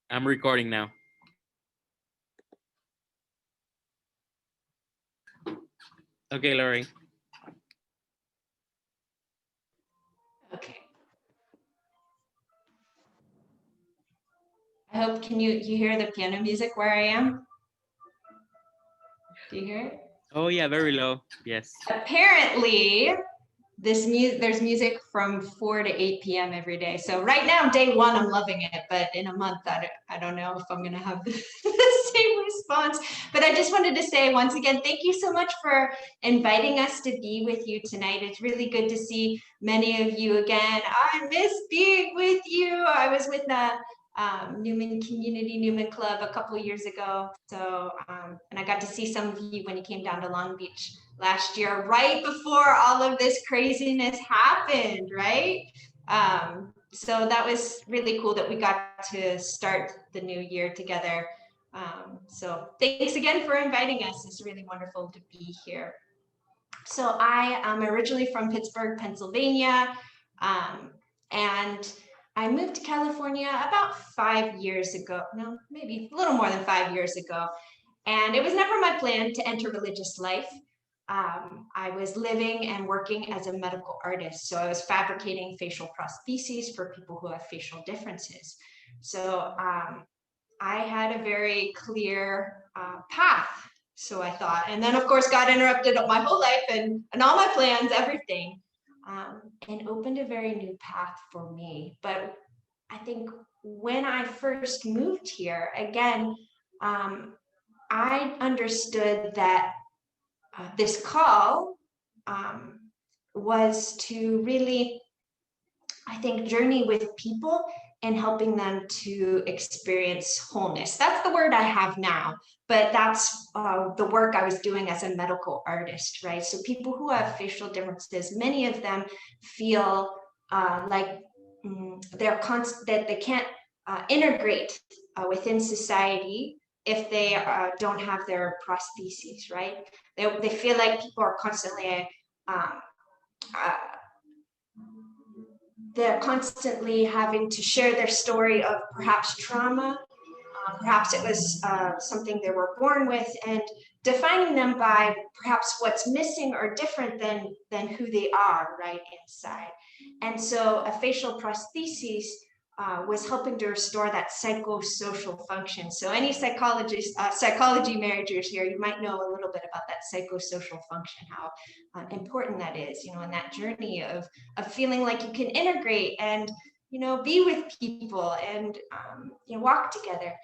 I'm recording now. Okay, Lori. Okay. I hope, can you hear the piano music where I am? Do you hear it? Oh yeah, very low. Yes. Apparently, there's music from 4 to 8 p.m. every day. So right now, day one, I'm loving it, but in a month, I don't know if I'm gonna have the same response. But I just wanted to say once again, thank you so much for inviting us to be with you tonight. It's really good to see many of you again. I miss being with you. I was with the Newman Community Newman Club a couple years ago. So, and I got to see some of you when you came down to Long Beach last year, right before all of this craziness happened, right? So that was really cool that we got to start the new year together. So thanks again for inviting us. It's really wonderful to be here. So I am originally from Pittsburgh, Pennsylvania, and I moved to California about 5 years ago. No, maybe a little more than 5 years ago. And it was never my plan to enter religious life. I was living and working as a medical artist. So I was fabricating facial prostheses for people who have facial differences. So I had a very clear path, so I thought. And then, of course, God interrupted my whole life and all my plans, everything, and opened a very new path for me. But I think when I first moved here, again, I understood that this call was to really, I think, journey with people and helping them to experience wholeness. That's the word I have now, but that's the work I was doing as a medical artist, right? So people who have facial differences, many of them feel like that they can't integrate within society if they don't have their prostheses, right? They feel like people are constantly um, uh, they're constantly having to share their story of perhaps trauma, perhaps it was something they were born with, and defining them by perhaps what's missing or different than who they are right inside. And so a facial prosthesis was helping to restore that psychosocial function. So any psychology majors here, you might know a little bit about that psychosocial function, how important that is, in that journey of feeling like you can integrate and, be with people and, walk together.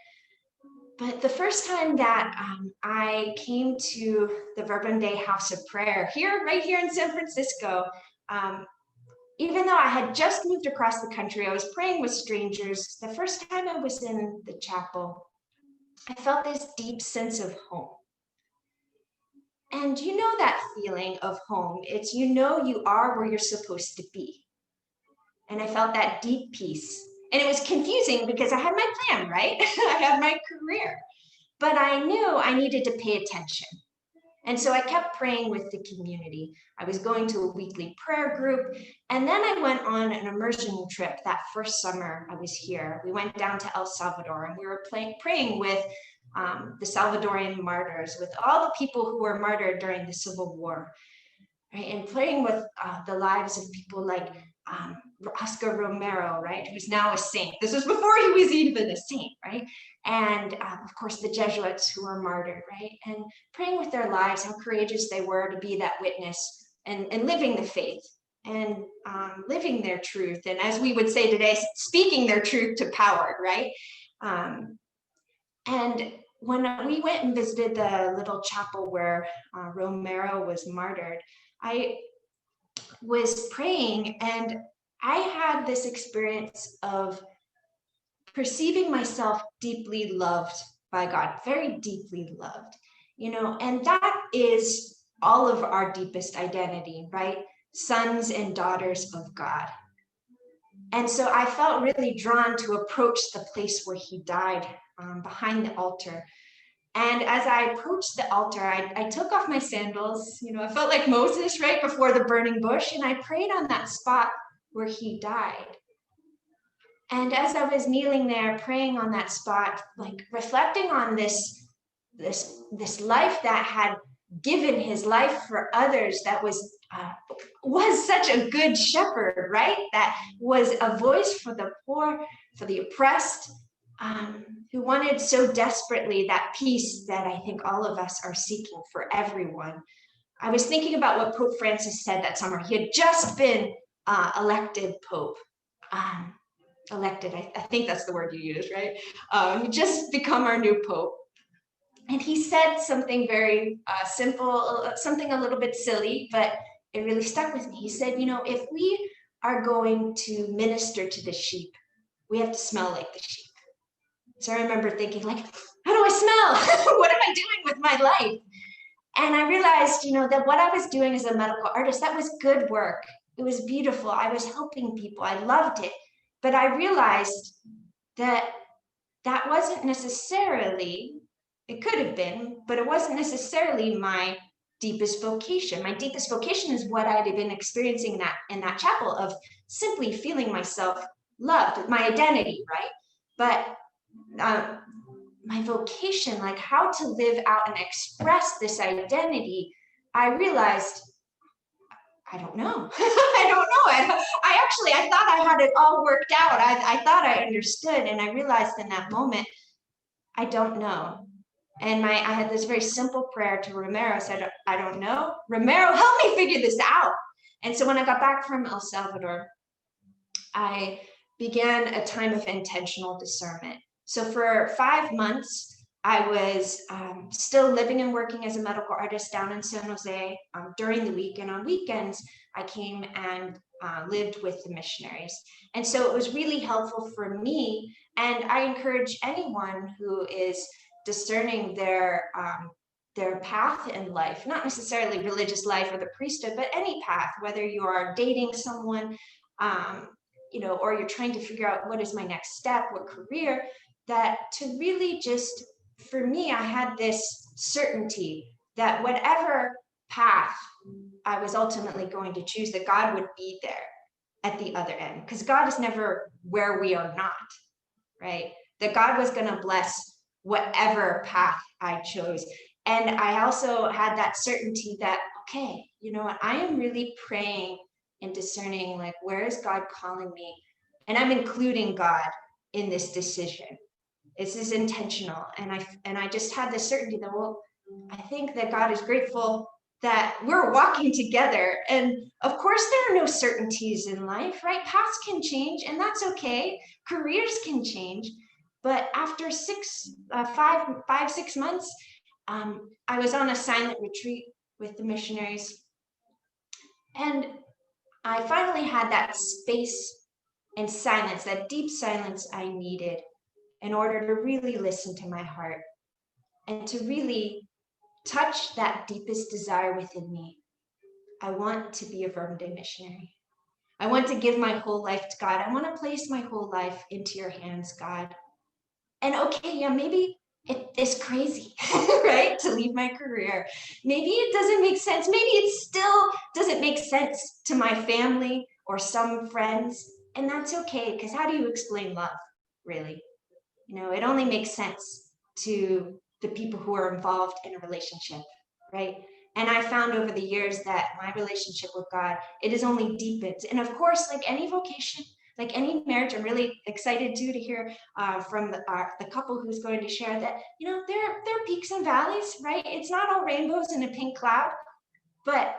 But the first time that I came to the Verbum Dei House of Prayer right here in San Francisco, even though I had just moved across the country, I was praying with strangers. The first time I was in the chapel, I felt this deep sense of home. And you know that feeling of home. It's you are where you're supposed to be. And I felt that deep peace. And it was confusing because I had my plan, right? I had my career. But I knew I needed to pay attention. And so I kept praying with the community. I was going to a weekly prayer group. And then I went on an immersion trip that first summer I was here. We went down to El Salvador and we were praying with the Salvadorian martyrs, with all the people who were martyred during the Civil War, right? And praying with the lives of people like Oscar Romero, right, who's now a saint. This was before he was even a saint, right? And of course, the Jesuits who were martyred, right? And praying with their lives, how courageous they were to be that witness and living the faith and living their truth. And as we would say today, speaking their truth to power, right? And when we went and visited the little chapel where Romero was martyred, I was praying and I had this experience of perceiving myself deeply loved by God, very deeply loved, and that is all of our deepest identity, right? Sons and daughters of God. And so I felt really drawn to approach the place where he died, behind the altar. And as I approached the altar, I took off my sandals. I felt like Moses right before the burning bush, and I prayed on that spot where he died. And as I was kneeling there praying on that spot, like reflecting on this life that had given his life for others, that was such a good shepherd, right? That was a voice for the poor, for the oppressed, who wanted so desperately that peace that I think all of us are seeking for everyone. I was thinking about what Pope Francis said that summer. He had just been elected Pope. Elected, I think that's the word you use, right? He just become our new Pope. And he said something very simple, something a little bit silly, but it really stuck with me. He said, if we are going to minister to the sheep, we have to smell like the sheep. So I remember thinking, like, how do I smell? What am I doing with my life? And I realized, that what I was doing as a medical artist, that was good work. It was beautiful. I was helping people. I loved it. But I realized that that wasn't necessarily, it could have been, but it wasn't necessarily my deepest vocation. My deepest vocation is what I'd been experiencing in that chapel, of simply feeling myself loved, my identity, right? But my vocation, like how to live out and express this identity, I realized, I don't know. I don't know. I thought I had it all worked out. I thought I understood. And I realized in that moment, I don't know. And I had this very simple prayer to Romero. I said, I don't know. Romero, help me figure this out. And so when I got back from El Salvador, I began a time of intentional discernment. So for 5 months, I was still living and working as a medical artist down in San Jose during the week. And on weekends, I came and lived with the missionaries. And so it was really helpful for me. And I encourage anyone who is discerning their path in life, not necessarily religious life or the priesthood, but any path, whether you are dating someone, or you're trying to figure out what is my next step, what career, that to really just, for me, I had this certainty that whatever path I was ultimately going to choose, that God would be there at the other end, because God is never where we are not, right? That God was going to bless whatever path I chose. And I also had that certainty that, okay, you know what, I am really praying and discerning, like, where is God calling me? And I'm including God in this decision. This is intentional. And I just had this certainty that, well, I think that God is grateful that we're walking together. And of course, there are no certainties in life, right? Paths can change, and that's okay. Careers can change. But after 6 months, I was on a silent retreat with the missionaries. And I finally had that space and silence, that deep silence I needed in order to really listen to my heart and to really touch that deepest desire within me. I want to be a Verbum Dei missionary. I want to give my whole life to God. I want to place my whole life into your hands, God. And okay, yeah, maybe it's crazy, right? To leave my career. Maybe it doesn't make sense. Maybe it still doesn't make sense to my family or some friends. And that's okay, because how do you explain love, really? It only makes sense to the people who are involved in a relationship, right? And I found over the years that my relationship with God, it has only deepened. And of course, like any vocation, like any marriage, I'm really excited too to hear from the couple who's going to share that, there are peaks and valleys, right? It's not all rainbows in a pink cloud, but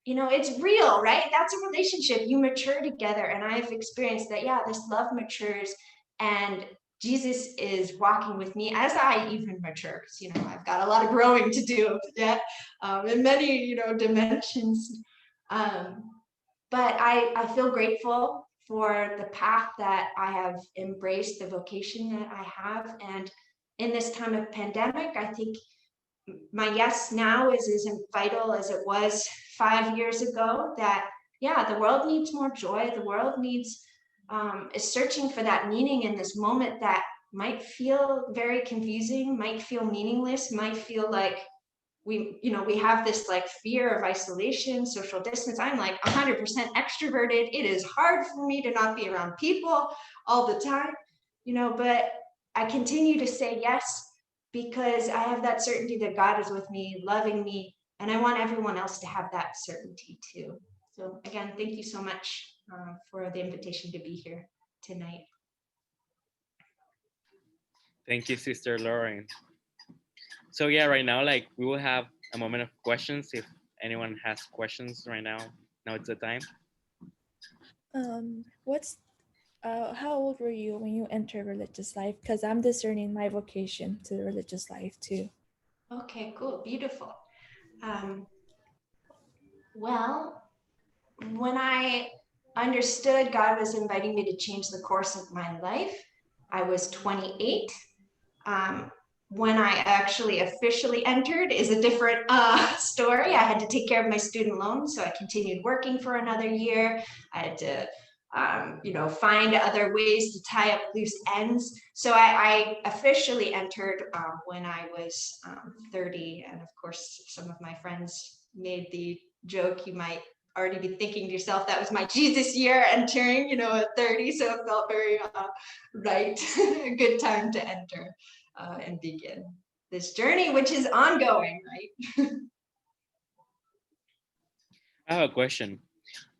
it's real, right? That's a relationship. You mature together. And I've experienced that, yeah, this love matures, and Jesus is walking with me as I even mature. I've got a lot of growing to do yet in many, dimensions. But I feel grateful for the path that I have embraced, the vocation that I have. And in this time of pandemic, I think my yes now is as vital as it was 5 years ago, that, yeah, the world needs more joy. The world needs, is searching for that meaning in this moment that might feel very confusing, might feel meaningless, might feel like we have this like fear of isolation, social distance. I'm like 100% extroverted. It is hard for me to not be around people all the time, but I continue to say yes because I have that certainty that God is with me, loving me, and I want everyone else to have that certainty too. So again, thank you so much for the invitation to be here tonight. Thank you, Sister Lauren. So yeah, right now, like we will have a moment of questions. If anyone has questions right now, now it's the time. How old were you when you entered religious life? Because I'm discerning my vocation to the religious life too. Okay, cool, beautiful. Well, when I understood God was inviting me to change the course of my life, I was 28. When I actually officially entered is a different story. I had to take care of my student loan, so I continued working for another year. I had to find other ways to tie up loose ends. So I officially entered when I was 30. And of course, some of my friends made the joke, you might already be thinking to yourself, that was my Jesus year entering, at 30. So it felt very right, a good time to enter and begin this journey, which is ongoing, right? I have a question.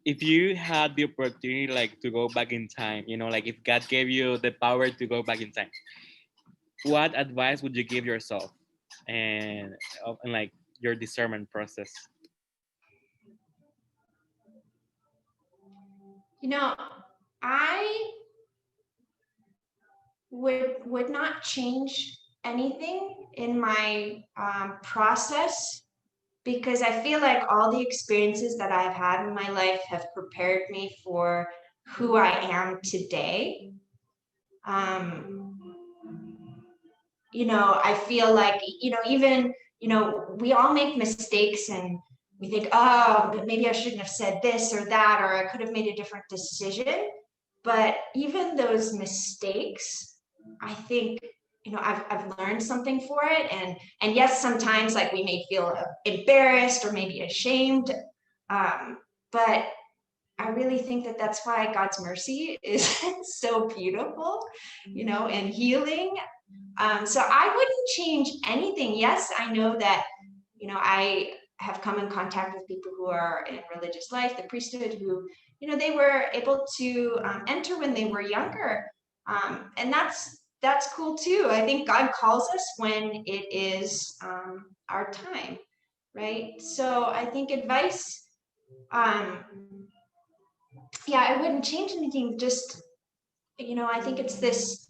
If you had the opportunity like to go back in time, like if God gave you the power to go back in time, what advice would you give yourself and like your discernment process? I would not change anything in my process, because I feel like all the experiences that I've had in my life have prepared me for who I am today. I feel like, even, we all make mistakes and we think, oh, but maybe I shouldn't have said this or that, or I could have made a different decision. But even those mistakes, I think, I've learned something for it. And yes, sometimes like we may feel embarrassed or maybe ashamed. But I really think that that's why God's mercy is so beautiful, and healing. So I wouldn't change anything. Yes, I know that, I have come in contact with people who are in religious life, the priesthood, who, they were able to enter when they were younger. And that's cool too. I think God calls us when it is our time, right? So I think advice, I wouldn't change anything. Just, I think it's this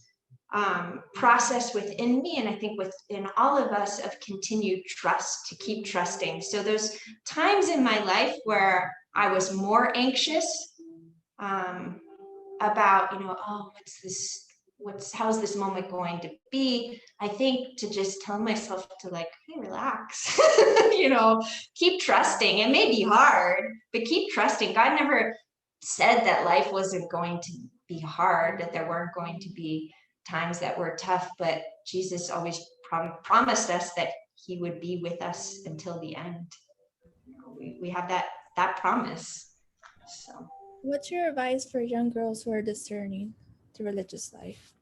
process within me, and I think within all of us, of continued trust, to keep trusting. So those times in my life where I was more anxious about, oh, how's this moment going to be? I think to just tell myself to like, hey, relax, keep trusting. It may be hard, but keep trusting. God never said that life wasn't going to be hard, that there weren't going to be times that were tough, but Jesus always promised us that he would be with us until the end. We have that promise. So What's your advice for young girls who are discerning the religious life?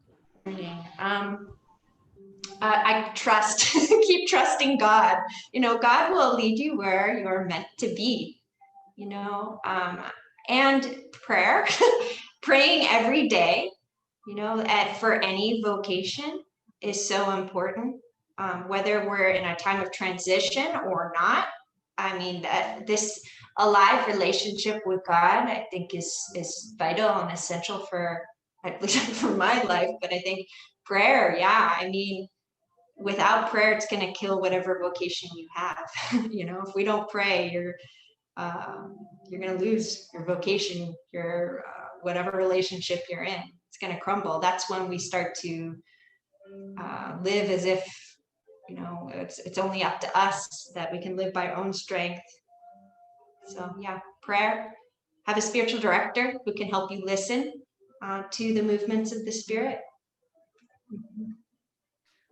I trust, keep trusting God. God will lead you where you're meant to be, and prayer, praying every day, for any vocation is so important, whether we're in a time of transition or not. I mean, that this alive relationship with God, I think is vital and essential for, at least for my life. But I think prayer, I mean, without prayer, it's going to kill whatever vocation you have. If we don't pray, you're going to lose your vocation, your whatever relationship you're in. It's going to crumble. That's when we start to live as if, it's only up to us, that we can live by our own strength. So prayer. Have a spiritual director who can help you listen to the movements of the Spirit.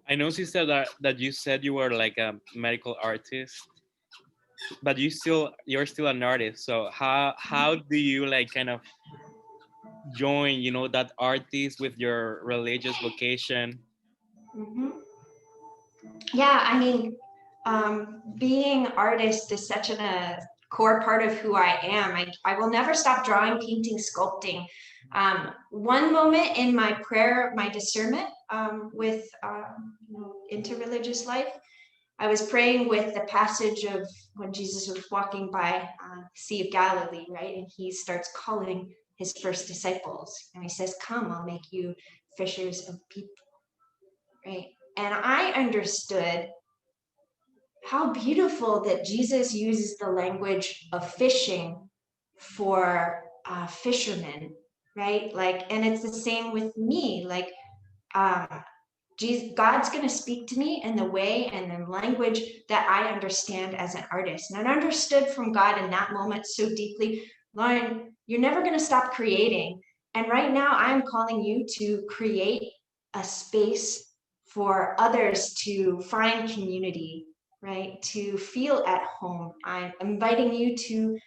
I know, sister, that you said you were like a medical artist, but you're still an artist. So how do you like kind of join, that artist with your religious vocation? Mhm. Yeah, I mean, being artist is such a core part of who I am. I will never stop drawing, painting, sculpting. One moment in my prayer, my discernment with interreligious life, I was praying with the passage of when Jesus was walking by the Sea of Galilee, right? And he starts calling his first disciples, and he says, "Come, I'll make you fishers of people," right? And I understood how beautiful that Jesus uses the language of fishing for fishermen, right? Like, and it's the same with me. Like, um, Jesus, God's going to speak to me in the way and the language that I understand as an artist. And I understood from God in that moment so deeply, Lauren, you're never going to stop creating. And right now, I'm calling you to create a space for others to find community, right? To feel at home. I'm inviting you to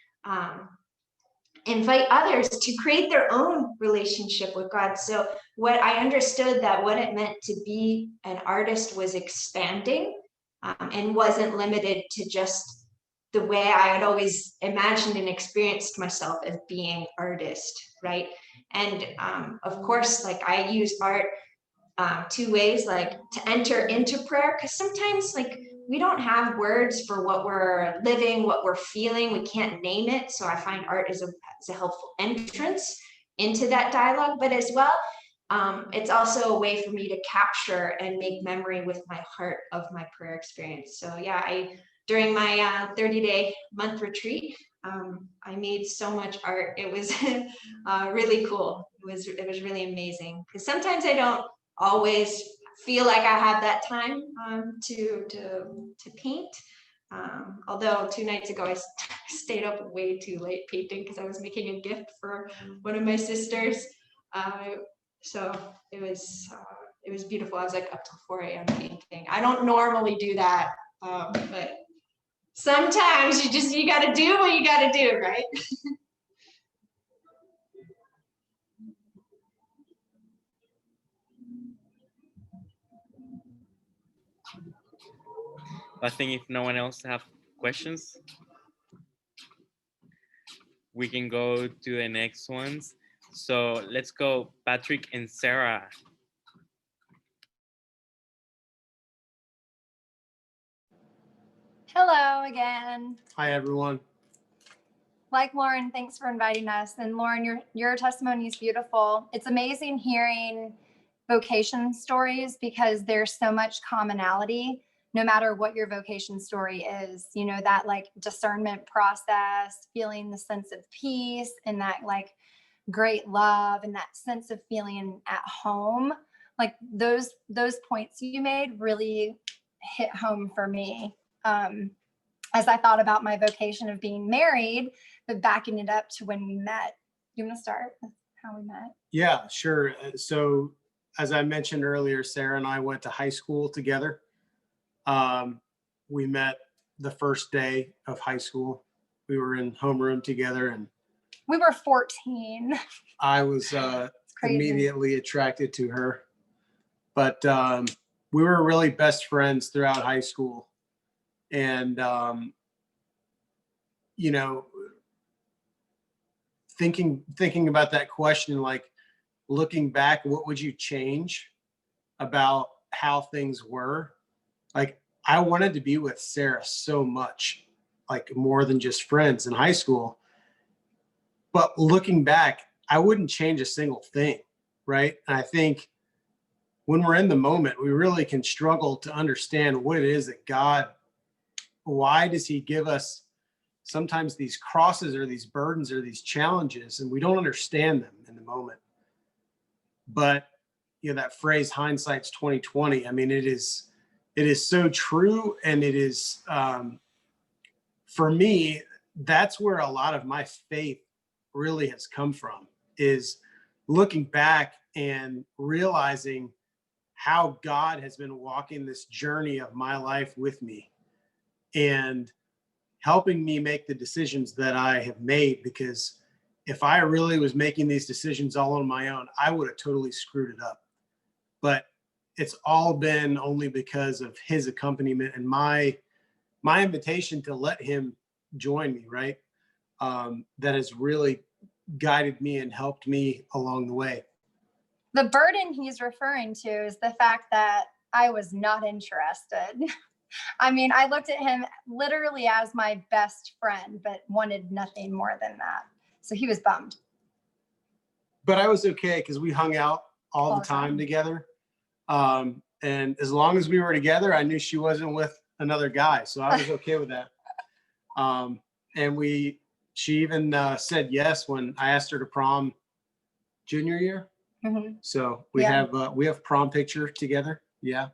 invite others to create their own relationship with God. So what I understood that what it meant to be an artist was expanding and wasn't limited to just the way I had always imagined and experienced myself as being artist, right? And of course, like I use art two ways, like to enter into prayer, because sometimes like we don't have words for what we're living, what we're feeling, we can't name it. So I find art is a helpful entrance into that dialogue, but as well, it's also a way for me to capture and make memory with my heart of my prayer experience. So yeah, during my 30-day month retreat, I made so much art. It was really cool. It was really amazing, because sometimes I don't always feel like I have that time to paint. Although 2 nights ago I stayed up way too late painting because I was making a gift for one of my sisters. So it was beautiful. I was like up till 4 a.m. painting. I don't normally do that, but sometimes you got to do what you got to do, right? I think if no one else have questions, we can go to the next ones. So let's go, Patrick and Sarah. Hello again. Hi, everyone. Like Lauren, thanks for inviting us. And Lauren, your testimony is beautiful. It's amazing hearing vocation stories because there's so much commonality, no matter what your vocation story is. You know, that like discernment process, feeling the sense of peace and that like great love and that sense of feeling at home. Like those points you made really hit home for me. As I thought about my vocation of being married, but backing it up to when we met. You want to start with how we met? Yeah, sure. So as I mentioned earlier, Sarah and I went to high school together. We met the first day of high school. We were in homeroom together, and we were 14. I was immediately attracted to her. But we were really best friends throughout high school. And, you know, thinking about that question, like looking back, what would you change about how things were? Like, I wanted to be with Sarah so much, like more than just friends in high school. But looking back, I wouldn't change a single thing, right? And I think when we're in the moment, we really can struggle to understand what it is that God, why does he give us sometimes these crosses or these burdens or these challenges, and we don't understand them in the moment. But you know, that phrase hindsight's 2020, I mean, it is so true. And it is, for me, that's where a lot of my faith really has come from, is looking back and realizing how God has been walking this journey of my life with me and helping me make the decisions that I have made. Because if I really was making these decisions all on my own, I would have totally screwed it up. But it's all been only because of his accompaniment and my invitation to let him join me, right? That has really guided me and helped me along the way. The burden he's referring to is the fact that I was not interested. I mean, I looked at him literally as my best friend, but wanted nothing more than that. So he was bummed. But I was okay because we hung out all the time together. And as long as we were together, I knew she wasn't with another guy. So I was okay with that. And she even said yes when I asked her to prom junior year. Mm-hmm. So we have prom picture together. Yeah.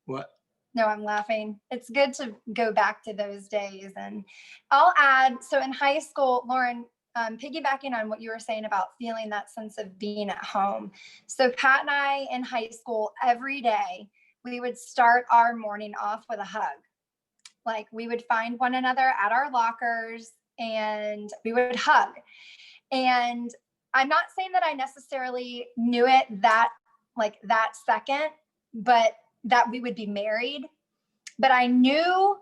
What? No, I'm laughing. It's good to go back to those days. And I'll add, so in high school, Lauren, piggybacking on what you were saying about feeling that sense of being at home. So Pat and I in high school, every day, we would start our morning off with a hug. Like we would find one another at our lockers and we would hug. And I'm not saying that I necessarily knew it that second, but that we would be married. But I knew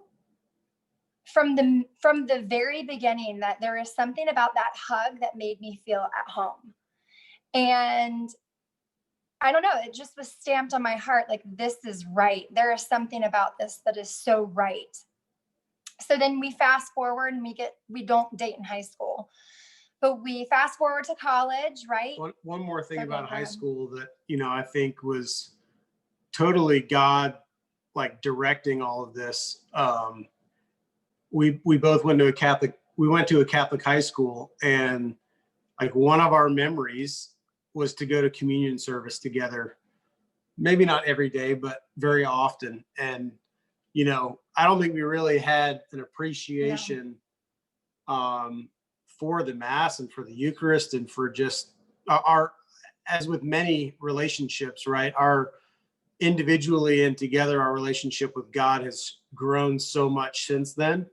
from the very beginning that there is something about that hug that made me feel at home. And I don't know, it just was stamped on my heart, like, this is right. There is something about this that is so right. So then we fast forward and we don't date in high school, but we fast forward to college, right? One more thing about high school that, I think was totally God, like, directing all of this. We both went to a Catholic high school, and like one of our memories was to go to communion service together. Maybe not every day, but very often. And, I don't think we really had an appreciation for the Mass and for the Eucharist and for just as with many relationships, right? Our individually and together, our relationship with God has grown so much since then.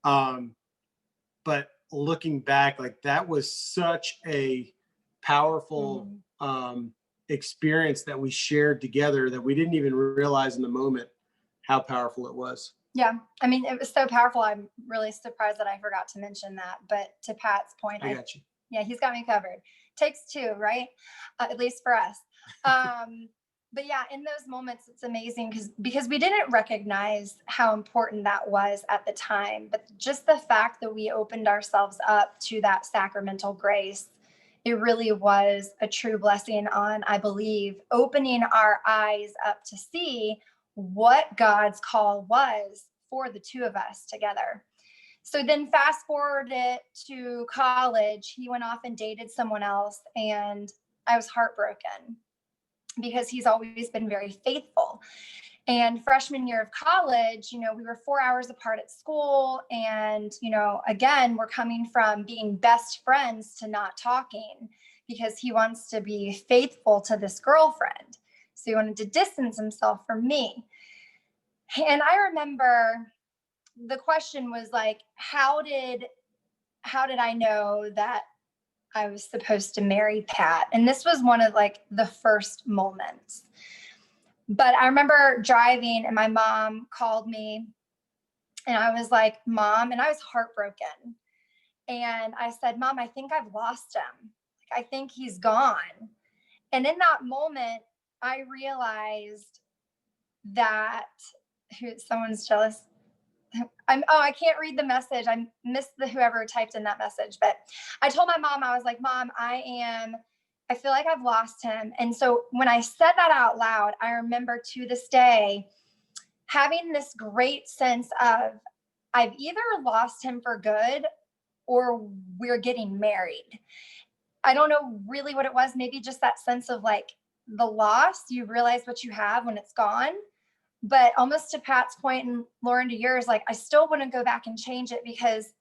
But looking back, like, that was such a powerful experience that we shared together that we didn't even realize in the moment how powerful it was. Yeah. I mean, it was so powerful. I'm really surprised that I forgot to mention that. But to Pat's point, I got you. Yeah, he's got me covered. Takes two, right? At least for us. But yeah, in those moments, it's amazing because we didn't recognize how important that was at the time. But just the fact that we opened ourselves up to that sacramental grace, it really was a true blessing on, I believe, opening our eyes up to see what God's call was for the two of us together. So then fast forward it to college, he went off and dated someone else, and I was heartbroken because he's always been very faithful. And freshman year of college, we were 4 hours apart at school. And, again, we're coming from being best friends to not talking because he wants to be faithful to this girlfriend. So he wanted to distance himself from me. And I remember the question was like, how did I know that I was supposed to marry Pat? And this was one of like the first moments. But I remember driving and my mom called me and I was like, Mom, and I was heartbroken. And I said, Mom, I think I've lost him. Like, I think he's gone. And in that moment, I realized that someone's jealous. I can't read the message. I missed whoever typed in that message, but I told my mom, I was like, Mom, I feel like I've lost him. And so when I said that out loud, I remember to this day having this great sense of I've either lost him for good or we're getting married. I don't know really what it was. Maybe just that sense of like the loss. You realize what you have when it's gone. But almost to Pat's point and Lauren, to yours, like, I still wouldn't go back and change it because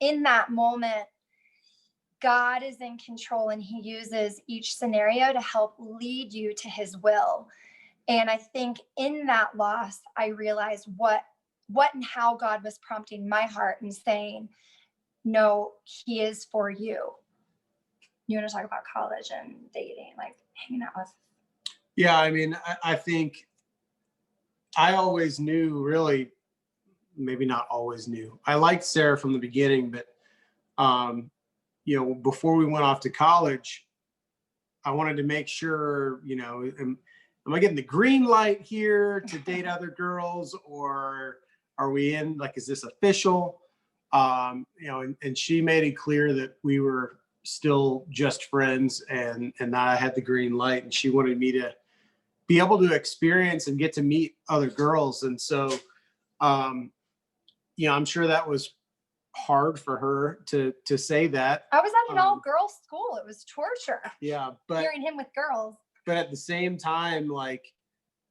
in that moment, God is in control and he uses each scenario to help lead you to his will. And I think in that loss, I realized what and how God was prompting my heart and saying, no, he is for you. You want to talk about college and dating, like hanging out with? Yeah, I mean, I think I always knew, really, maybe not always knew. I liked Sarah from the beginning, but you know, before we went off to college, I wanted to make sure, you know, am I getting the green light here to date other girls, or are we in, like, is this official? You know, and she made it clear that we were still just friends, and that I had the green light, and she wanted me to be able to experience and get to meet other girls. And so, you know, I'm sure that was hard for her to say that. I was at an all-girls school. It was torture. Yeah, but hearing him with girls. But at the same time, like,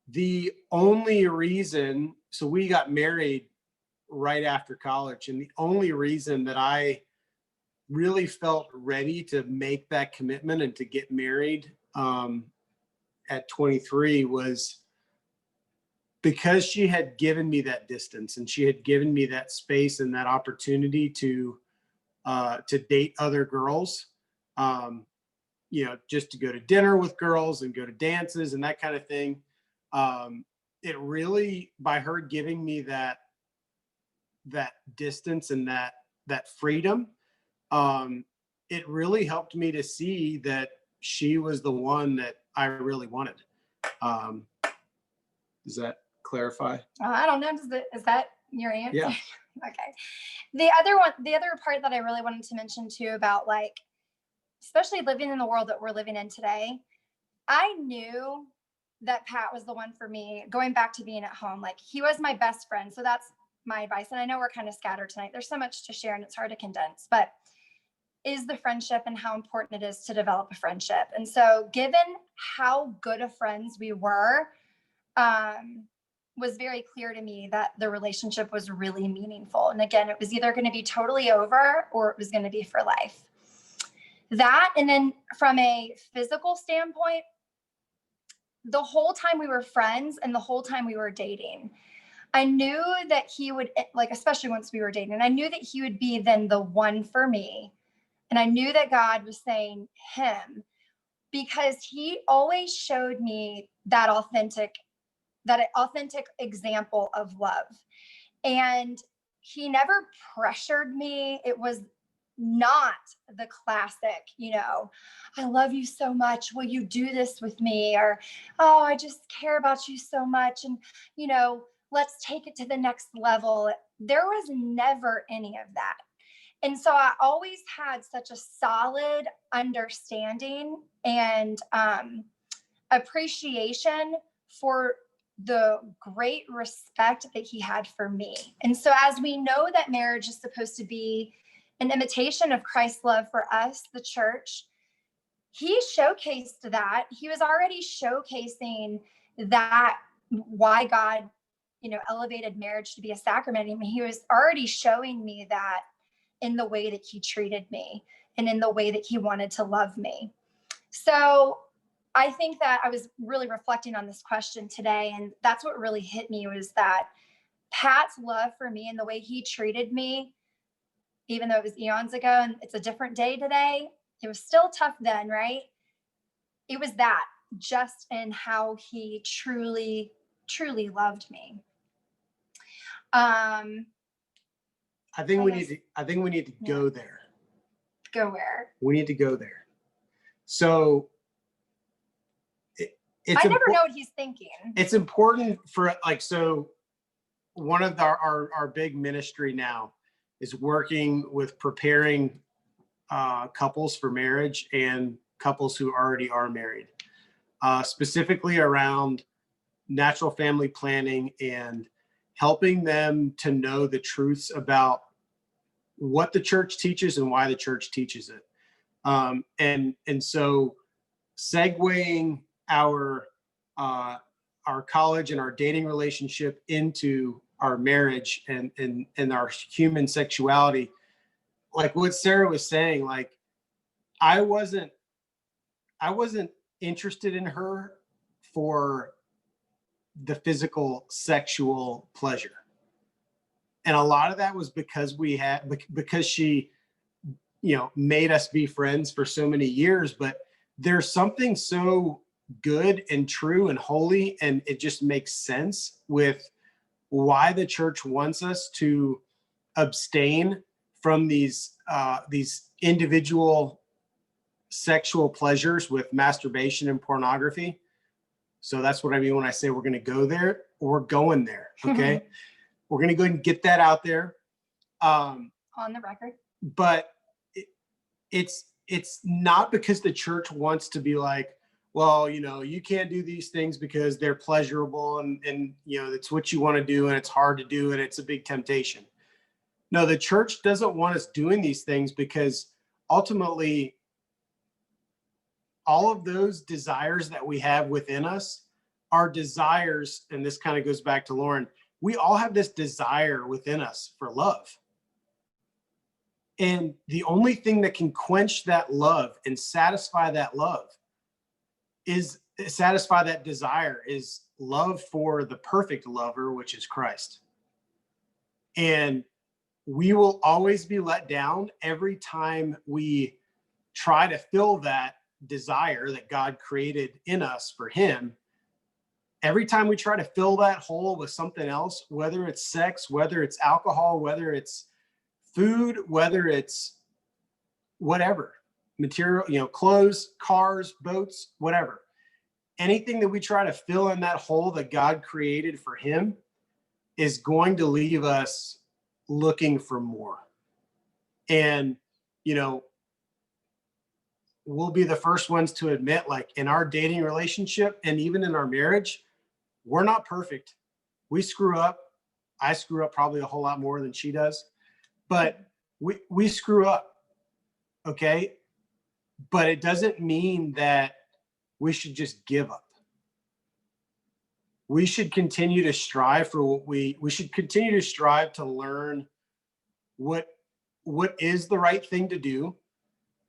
the only reason, so we got married right after college, and the only reason that I really felt ready to make that commitment and to get married at 23 was because she had given me that distance, and she had given me that space and that opportunity to date other girls, you know, just to go to dinner with girls and go to dances and that kind of thing. It really, by her giving me that distance and that freedom, it really helped me to see that she was the one that I really wanted. Does that clarify? I don't know. Is that your answer? Yeah. Okay. The other part that I really wanted to mention too about, like, especially living in the world that we're living in today, I knew that Pat was the one for me, going back to being at home. Like, he was my best friend. So that's my advice. And I know we're kind of scattered tonight. There's so much to share and it's hard to condense, but is the friendship and how important it is to develop a friendship. And so given how good of friends we were, was very clear to me that the relationship was really meaningful. And again, it was either going to be totally over or it was going to be for life. That, and then from a physical standpoint, the whole time we were friends and the whole time we were dating, I knew that he would, like, especially once we were dating, I knew that he would be then the one for me. And I knew that God was saying him, because he always showed me that authentic example of love. And he never pressured me. It was not the classic, you know, I love you so much, will you do this with me? Or, oh, I just care about you so much, and, you know, let's take it to the next level. There was never any of that. And so I always had such a solid understanding and appreciation for the great respect that he had for me. And so, as we know that marriage is supposed to be an imitation of Christ's love for us, the church, he showcased that. He was already showcasing that, why God, you know, elevated marriage to be a sacrament. I mean, he was already showing me that in the way that he treated me and in the way that he wanted to love me. So I think that I was really reflecting on this question today, and that's what really hit me, was that Pat's love for me and the way he treated me, even though it was eons ago and it's a different day today, it was still tough then, right? It was that, just in how he truly, truly loved me. I think we need to go there. Go where? We need to go there. So I never know what he's thinking. It's important for, like, so one of our big ministry now is working with preparing couples for marriage and couples who already are married, specifically around natural family planning and helping them to know the truths about what the church teaches and why the church teaches it. And so segueing our college and our dating relationship into our marriage and our human sexuality, like what Sarah was saying, like, I wasn't interested in her for the physical sexual pleasure. And a lot of that was because she, made us be friends for so many years. But there's something so good and true and holy, and it just makes sense with why the church wants us to abstain from these individual sexual pleasures with masturbation and pornography. So that's what I mean when I say we're going to go there. We're going there. Okay. We're going to go ahead and get that out there. On the record. But it's not because the church wants to be like, well, you can't do these things because they're pleasurable and it's what you want to do and it's hard to do and it's a big temptation. No, the church doesn't want us doing these things because ultimately all of those desires that we have within us are desires. And this kind of goes back to Lauren. We all have this desire within us for love. And the only thing that can quench that love and satisfy that love satisfy that desire is love for the perfect lover, which is Christ. And we will always be let down every time we try to fill that desire that God created in us for him. Every time we try to fill that hole with something else, whether it's sex, whether it's alcohol, whether it's food, whether it's whatever, material, clothes, cars, boats, whatever. Anything that we try to fill in that hole that God created for him is going to leave us looking for more. And, we'll be the first ones to admit, like in our dating relationship and even in our marriage, we're not perfect. We screw up. I screw up probably a whole lot more than she does, but we screw up. Okay. But it doesn't mean that we should just give up. We should continue to strive for what we should continue to strive to learn what is the right thing to do.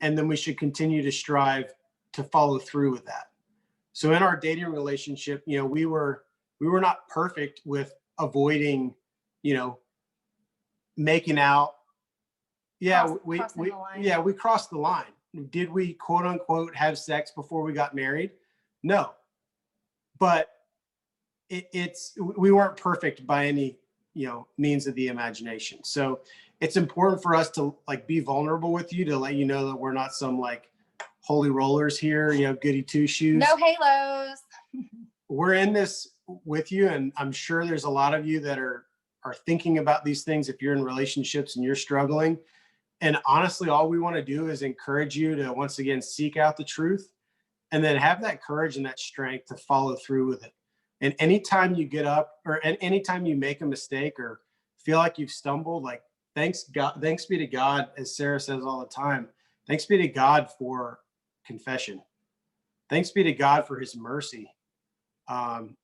And then we should continue to strive to follow through with that. So in our dating relationship, we were not perfect with avoiding, making out. Yeah, we crossed the line. Did we quote unquote have sex before we got married? No, but we weren't perfect by any means of the imagination. So it's important for us to be vulnerable with you, to let you know that we're not some holy rollers here, goody two shoes. No halos. We're in this with you, and I'm sure there's a lot of you that are thinking about these things if you're in relationships and you're struggling. And honestly, all we want to do is encourage you to once again seek out the truth and then have that courage and that strength to follow through with it. And anytime you get up or anytime you make a mistake or feel like you've stumbled, thanks be to God, as Sarah says all the time, thanks be to God for confession. Thanks be to God for his mercy. And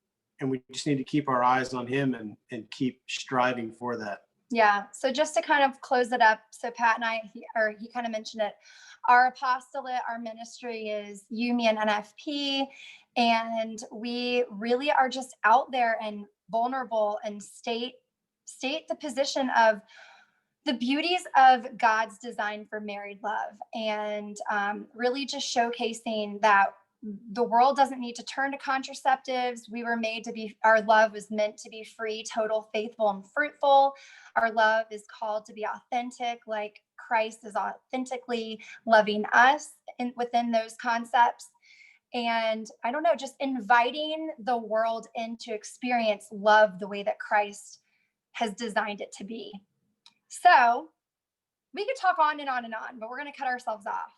we just need to keep our eyes on him and keep striving for that. Yeah. So just to kind of close it up. So Pat and I, he kind of mentioned it. Our apostolate, our ministry is UME and NFP. And we really are just out there and vulnerable and state the position of the beauties of God's design for married love, and really just showcasing that the world doesn't need to turn to contraceptives. We were made to be, our love was meant to be free, total, faithful, and fruitful. Our love is called to be authentic, like Christ is authentically loving us within those concepts. And I don't know, just inviting the world in to experience love the way that Christ has designed it to be. So we could talk on and on and on, but we're going to cut ourselves off.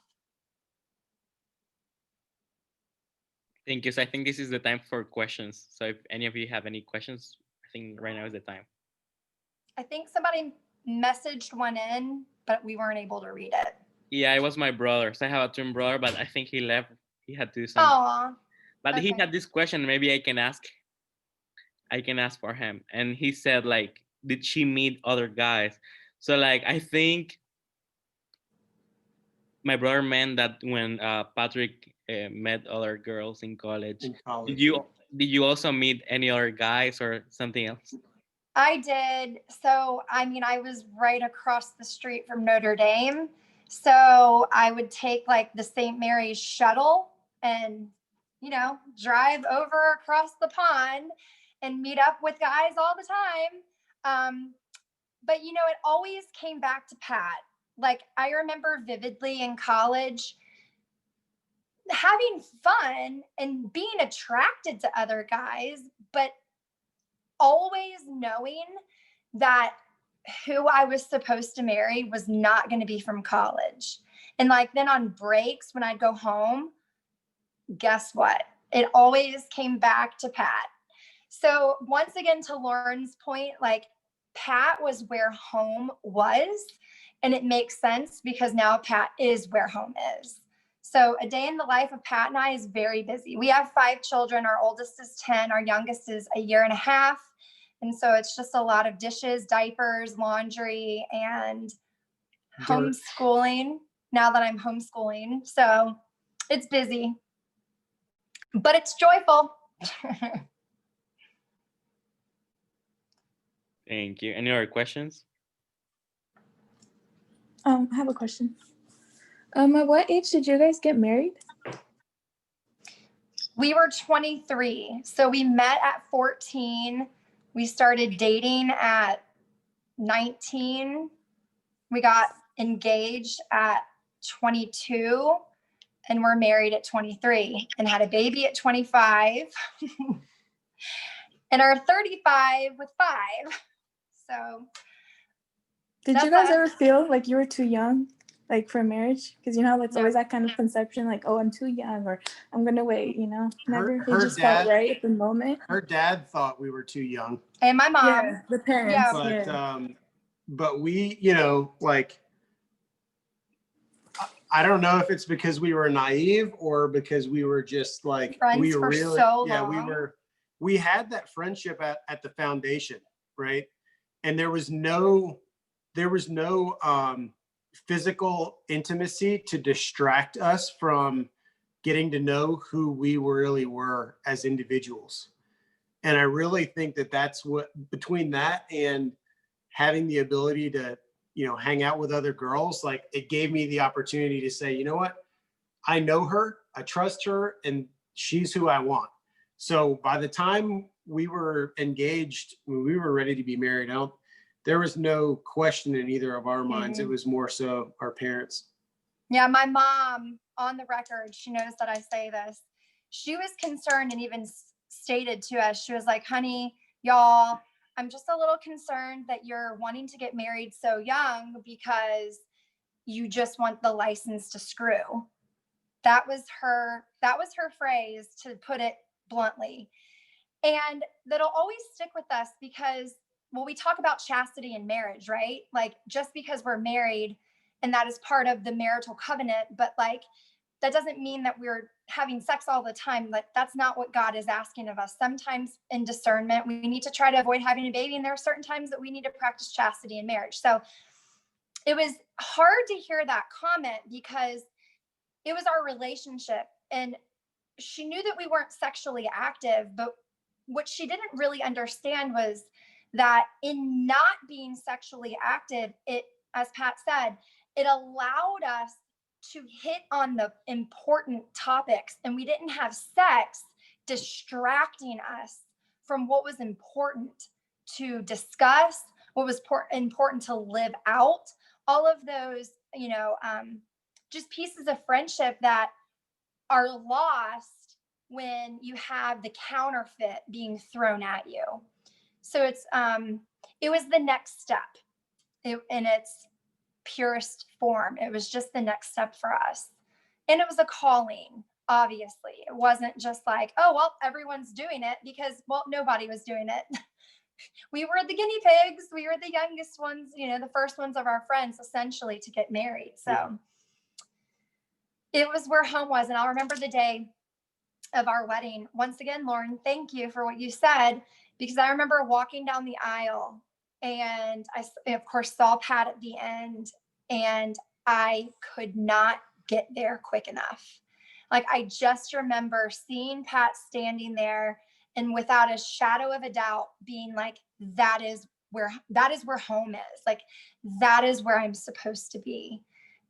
Thank you. So I think this is the time for questions. So if any of you have any questions, I think right now is the time. I think somebody messaged one in, but we weren't able to read it. Yeah, it was my brother. So I have a twin brother, but I think he left. He had to do something. Aww. But Okay. he had this question. Maybe I can ask for him. And he said, did she meet other guys? So I think my brother meant that when Patrick met other girls in college, In college. did you also meet any other guys or something else? I did. So, I mean, I was right across the street from Notre Dame. So I would take like the St. Mary's shuttle and, drive over across the pond and meet up with guys all the time. But, it always came back to Pat. Like, I remember vividly in college having fun and being attracted to other guys, but always knowing that who I was supposed to marry was not going to be from college. And like then on breaks when I'd go home, guess what? It always came back to Pat. So once again, to Lauren's point, like Pat was where home was. And it makes sense because now Pat is where home is. So a day in the life of Pat and I is very busy. We have 5 children. Our oldest is 10. Our youngest is a year and a half. And so it's just a lot of dishes, diapers, laundry, and homeschooling now that I'm homeschooling. So it's busy, but it's joyful. Thank you. Any other questions? I have a question. At what age did you guys get married? We were 23. So we met at 14. We started dating at 19. We got engaged at 22 and we're married at 23 and had a baby at 25 and are 35 with 5. So did you guys ever feel like you were too young, like for marriage? Because it's always that kind of conception, like, oh, I'm too young, or I'm gonna wait. Never. It just felt right at the moment. Her dad thought we were too young, and my mom, yeah, the parents. But but we, like, I don't know if it's because we were naive or because we were just like friends we were for really, so yeah, long. we had that friendship at the foundation, right? And there was no physical intimacy to distract us from getting to know who we really were as individuals. And I really think that that's what, between that and having the ability to, hang out with other girls, like it gave me the opportunity to say, you know what, I know her, I trust her, and she's who I want. So by the time we were engaged, when we were ready to be married, there was no question in either of our minds. It was more so our parents. Yeah, my mom, on the record, she knows that I say this. She was concerned and even stated to us, she was like, honey, y'all, I'm just a little concerned that you're wanting to get married so young because you just want the license to screw. That was her phrase, to put it bluntly. And that'll always stick with us because, well, we talk about chastity in marriage, right? Like just because we're married and that is part of the marital covenant, but like that doesn't mean that we're having sex all the time. Like that's not what God is asking of us. Sometimes in discernment, we need to try to avoid having a baby. And there are certain times that we need to practice chastity in marriage. So it was hard to hear that comment because it was our relationship. And she knew that we weren't sexually active, but what she didn't really understand was that in not being sexually active, it, as Pat said, it allowed us to hit on the important topics, and we didn't have sex distracting us from what was important to discuss, what was important to live out, all of those, just pieces of friendship that are lost when you have the counterfeit being thrown at you. So it was the next step in its purest form. It was just the next step for us. And it was a calling, obviously. It wasn't just like, oh, well, everyone's doing it because, well, nobody was doing it. We were the guinea pigs. We were the youngest ones, the first ones of our friends, essentially, to get married. So it was where home was. And I'll remember the day of our wedding. Once again, Lauren, thank you for what you said, because I remember walking down the aisle and I, of course, saw Pat at the end, and I could not get there quick enough. Like, I just remember seeing Pat standing there and without a shadow of a doubt being like, that is where home is. Like, that is where I'm supposed to be.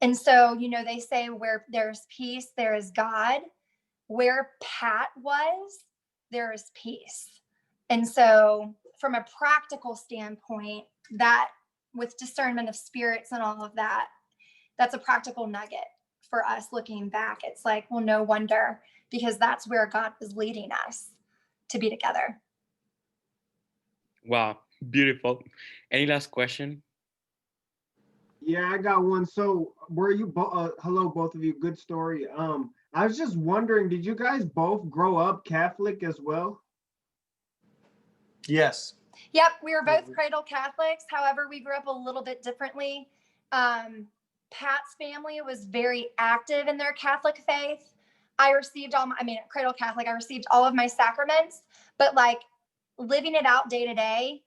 And so, you know, they say where there's peace, there is God. Where Pat was, there is peace. And so from a practical standpoint, that with discernment of spirits and all of that, that's a practical nugget for us looking back. It's like, well, no wonder, because that's where God was leading us to be together. Wow, beautiful. Any last question? Yeah, I got one. So were you hello, both of you, good story. I was just wondering, did you guys both grow up Catholic as well? Yes. Yep, we were both cradle Catholics. However, we grew up a little bit differently. Pat's family was very active in their Catholic faith. I received cradle Catholic, I received all of my sacraments, but like living it out day to day,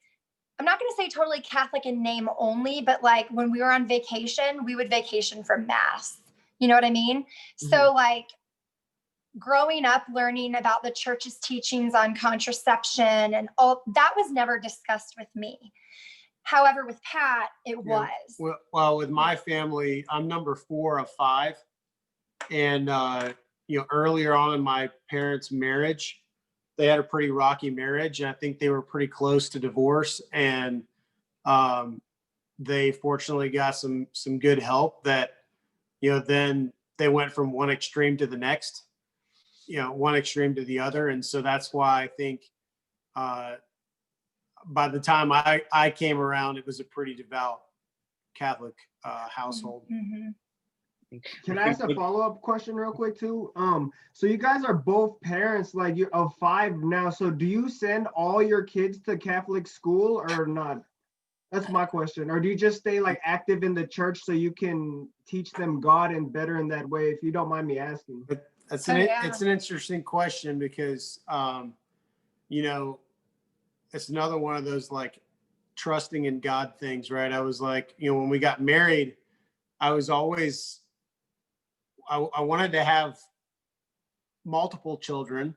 I'm not going to say totally Catholic in name only, but like when we were on vacation, we would vacation from mass. You know what I mean? Mm-hmm. So like growing up, learning about the church's teachings on contraception and all that was never discussed with me. However, with Pat, it was. Well, with my family, I'm number 4 of 5. And, earlier on in my parents' marriage, they had a pretty rocky marriage, and I think they were pretty close to divorce. And they fortunately got some good help that, then they went from one extreme to the next, one extreme to the other. And so that's why I think by the time I came around, it was a pretty devout Catholic household. Mm-hmm. Can I ask a follow-up question real quick too? So you guys are both parents, like you're of 5 now. So do you send all your kids to Catholic school or not? That's my question. Or do you just stay like active in the church so you can teach them God and better in that way, if you don't mind me asking? It's an interesting question because, it's another one of those like trusting in God things, right? I was like, when we got married, I was always, I wanted to have multiple children,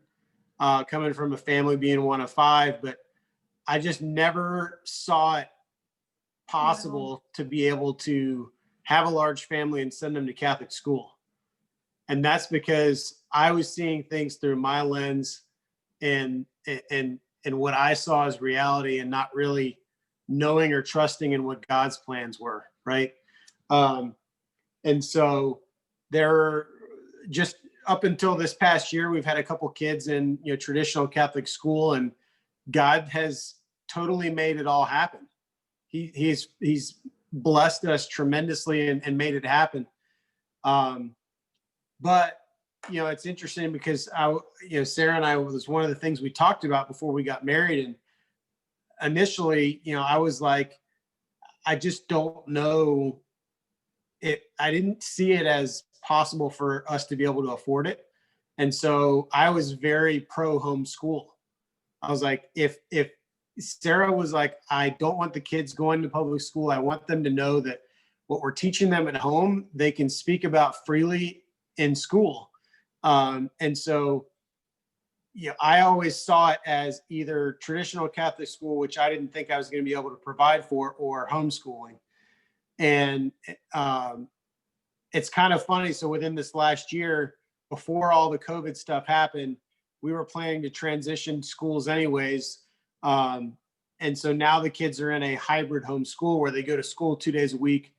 coming from a family being one of 5, but I just never saw it possible to be able to have a large family and send them to Catholic school. And that's because I was seeing things through my lens and what I saw as reality, and not really knowing or trusting in what God's plans were, right? And so there, just up until this past year, we've had a couple kids in traditional Catholic school, and God has totally made it all happen. He's blessed us tremendously and made it happen. But it's interesting because Sarah and I, was one of the things we talked about before we got married. And initially, I was like, I just don't know it. I didn't see it as possible for us to be able to afford it. And so I was very pro homeschool. I was like, if Sarah was like, I don't want the kids going to public school. I want them to know that what we're teaching them at home, they can speak about freely in school. And so, I always saw it as either traditional Catholic school, which I didn't think I was going to be able to provide for, or homeschooling. And it's kind of funny. So within this last year, before all the COVID stuff happened, we were planning to transition schools anyways. And so now the kids are in a hybrid homeschool where they go to school 2 days a week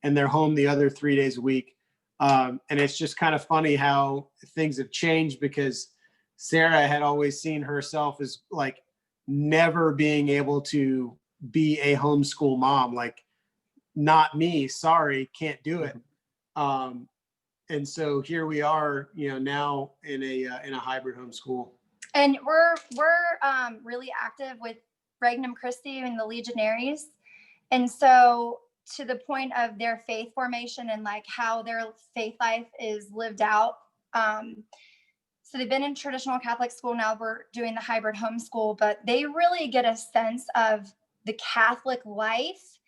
and they're home the other 3 days a week. And it's just kind of funny how things have changed, because Sarah had always seen herself as like never being able to be a homeschool mom, like, not me, sorry, can't do it. And so here we are, now in a hybrid homeschool. And we're really active with Regnum Christi and the Legionaries. And so to the point of their faith formation and like how their faith life is lived out. So they've been in traditional Catholic school. Now we're doing the hybrid homeschool, but they really get a sense of the Catholic life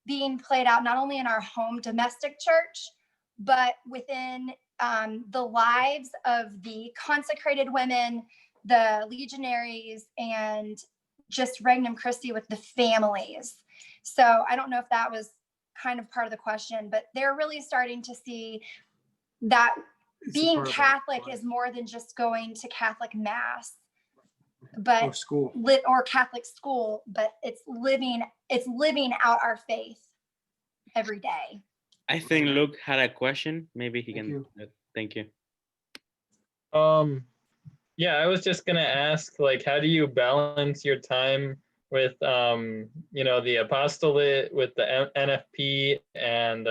being played out, not only in our home domestic church, but within the lives of the consecrated women, the legionaries, and just Regnum Christi with the families. So I don't know if that was kind of part of the question, but they're really starting to see that being Catholic is more than just going to Catholic mass, but or Catholic school, but it's living out our faith every day. I think Luke had a question. Maybe he can. Thank you. Yeah, I was just gonna ask, like, how do you balance your time with, the apostolate, with the NFP, and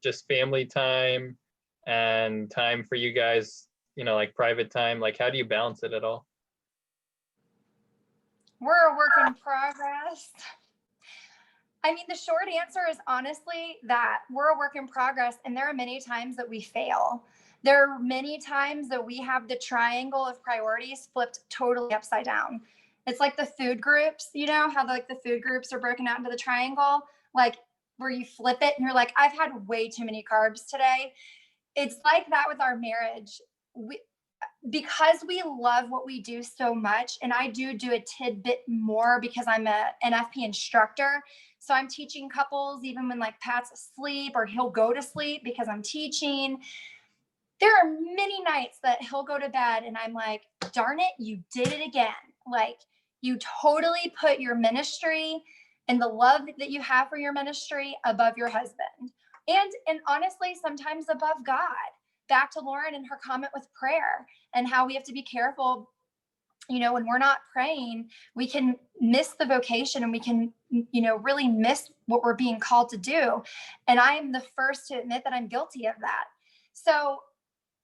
just family time and time for you guys, like private time? Like, how do you balance it at all? We're a work in progress. I mean, the short answer is honestly that we're a work in progress, and there are many times that we fail. There are many times that we have the triangle of priorities flipped totally upside down. It's like the food groups, how like the food groups are broken out into the triangle, like where you flip it and you're like, I've had way too many carbs today. It's like that with our marriage. Because we love what we do so much, and I do a tidbit more because I'm a NFP instructor. So I'm teaching couples even when like Pat's asleep or he'll go to sleep because I'm teaching. There are many nights that he'll go to bed and I'm like, darn it, you did it again. Like, you totally put your ministry and the love that you have for your ministry above your husband. And honestly, sometimes above God. Back to Lauren and her comment with prayer and how we have to be careful. When we're not praying, we can miss the vocation and we can, really miss what we're being called to do. And I am the first to admit that I'm guilty of that. So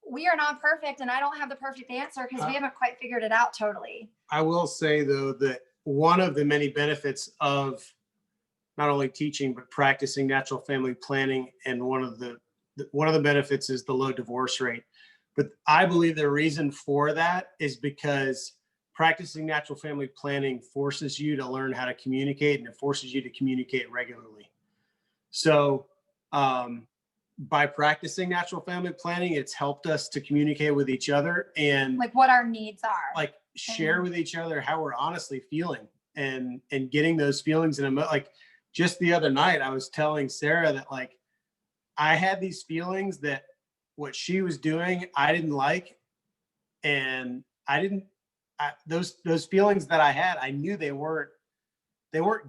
we are not perfect, and I don't have the perfect answer because we haven't quite figured it out totally. I will say, though, that one of the many benefits of not only teaching, but practicing natural family planning, and one of the benefits is the low divorce rate. But I believe the reason for that is because practicing natural family planning forces you to learn how to communicate, and it forces you to communicate regularly. So by practicing natural family planning, it's helped us to communicate with each other and like what our needs are, like share with each other how we're honestly feeling and getting those feelings in like just the other night, I was telling Sarah that like I had these feelings that what she was doing, I didn't like. And those feelings that I had, I knew they weren't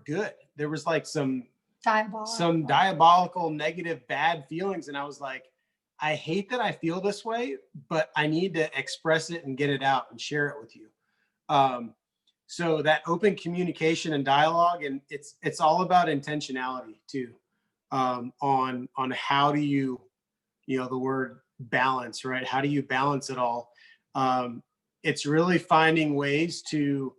good. There was like some diabolical, negative, bad feelings. And I was like, I hate that I feel this way, but I need to express it and get it out and share it with you. So that open communication and dialogue, and it's all about intentionality too, on how do you, the word balance, right? How do you balance it all? It's really finding ways to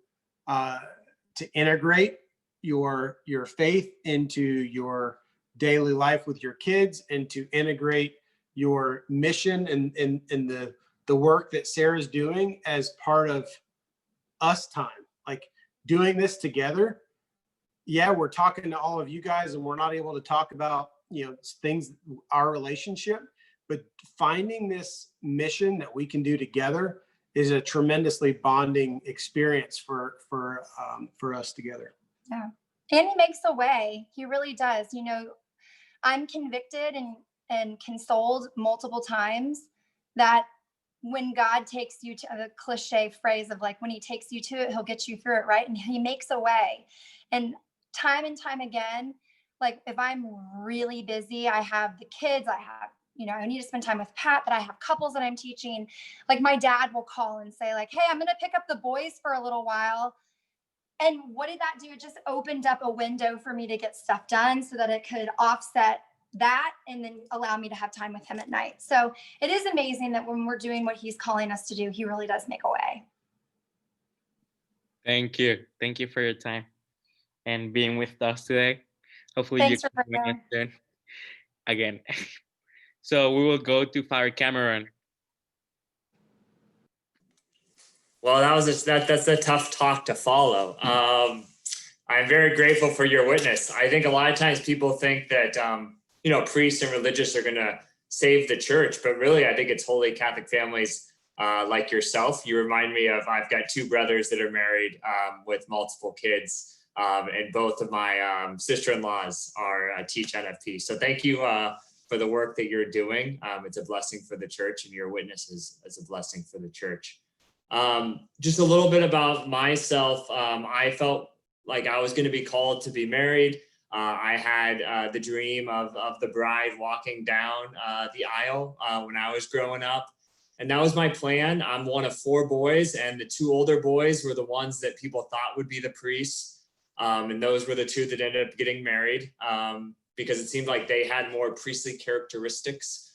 integrate your faith into your daily life with your kids, and to integrate your mission and the work that Sarah's doing as part of us time, like doing this together. Yeah, we're talking to all of you guys and we're not able to talk about, things, our relationship, but finding this mission that we can do together is a tremendously bonding experience for us together. Yeah. And he makes a way. He really does. I'm convicted and consoled multiple times that when God takes you to the cliche phrase of like, when he takes you to it, he'll get you through it. Right. And he makes a way. And time again, like if I'm really busy, I have the kids, I have, I need to spend time with Pat, but I have couples that I'm teaching. Like my dad will call and say like, hey, I'm going to pick up the boys for a little while. And what did that do? It just opened up a window for me to get stuff done so that it could offset that and then allow me to have time with him at night. So it is amazing that when we're doing what he's calling us to do, he really does make a way. Thank you. Thank you for your time and being with us today. Hopefully Thanks you can join us soon again. So we will go to Father Cameron. Well, that's a tough talk to follow. I'm very grateful for your witness. I think a lot of times people think that, priests and religious are going to save the church, but really I think it's Holy Catholic families like yourself. You remind me of, I've got two brothers that are married with multiple kids, and both of my sister-in-laws are teach NFP. So thank you for the work that you're doing. It's a blessing for the church, and your witness is a blessing for the church. Just a little bit about myself. I felt like I was going to be called to be married. I had the dream of the bride walking down the aisle when I was growing up. And that was my plan. I'm one of 4 boys, and the 2 older boys were the ones that people thought would be the priests. And those were the 2 that ended up getting married because it seemed like they had more priestly characteristics.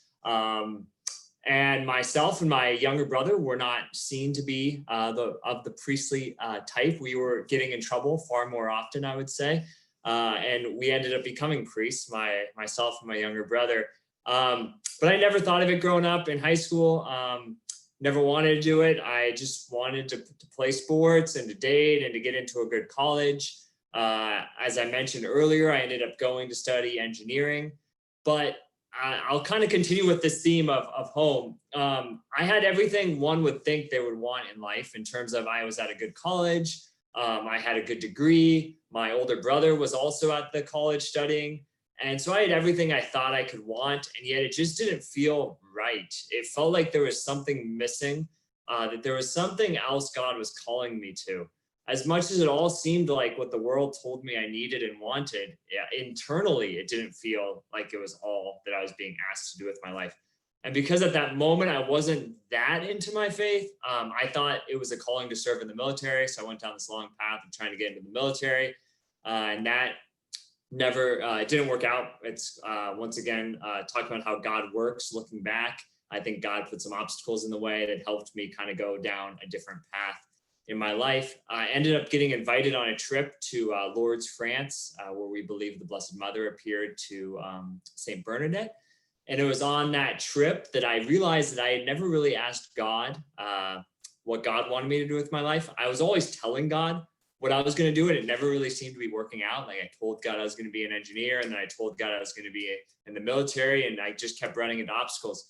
And myself and my younger brother were not seen to be of the priestly type. We were getting in trouble far more often, I would say. And we ended up becoming priests, myself and my younger brother. But I never thought of it growing up in high school. Never wanted to do it. I just wanted to play sports and to date and to get into a good college. As I mentioned earlier, I ended up going to study engineering, but I'll kind of continue with this theme of home. I had everything one would think they would want in life in terms of I was at a good college. I had a good degree. My older brother was also at the college studying. And so I had everything I thought I could want, and yet it just didn't feel right. It felt like there was something missing, that there was something else God was calling me to. As much as it all seemed like what the world told me I needed and wanted, internally, it didn't feel like it was all that I was being asked to do with my life. And because at that moment, I wasn't that into my faith, I thought it was a calling to serve in the military. So I went down this long path of trying to get into the military, and that never, it didn't work out. It's once again, talking about how God works, looking back, I think God put some obstacles in the way that helped me kind of go down a different path in my life. I ended up getting invited on a trip to Lourdes, France, where we believe the Blessed Mother appeared to Saint Bernadette. And it was on that trip that I realized that I had never really asked God what God wanted me to do with my life. I was always telling God what I was going to do, and it never really seemed to be working out. Like I told God I was going to be an engineer, and then I told God I was going to be in the military, and I just kept running into obstacles.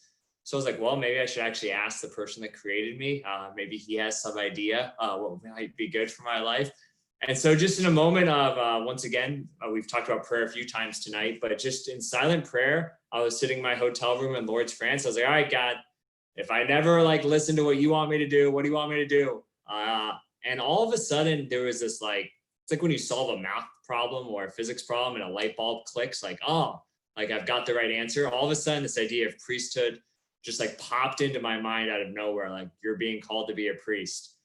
So I was like, well, maybe I should actually ask the person that created me. Maybe he has some idea what might be good for my life. And so just in a moment of, once again, we've talked about prayer a few times tonight, but just in silent prayer, I was sitting in my hotel room in Lourdes, France. I was like, all right, God, if I never listen to what you want me to do, what do you want me to do? And all of a sudden there was this it's like when you solve a math problem or a physics problem and a light bulb clicks, I've got the right answer. All of a sudden this idea of priesthood just popped into my mind out of nowhere. You're being called to be a priest.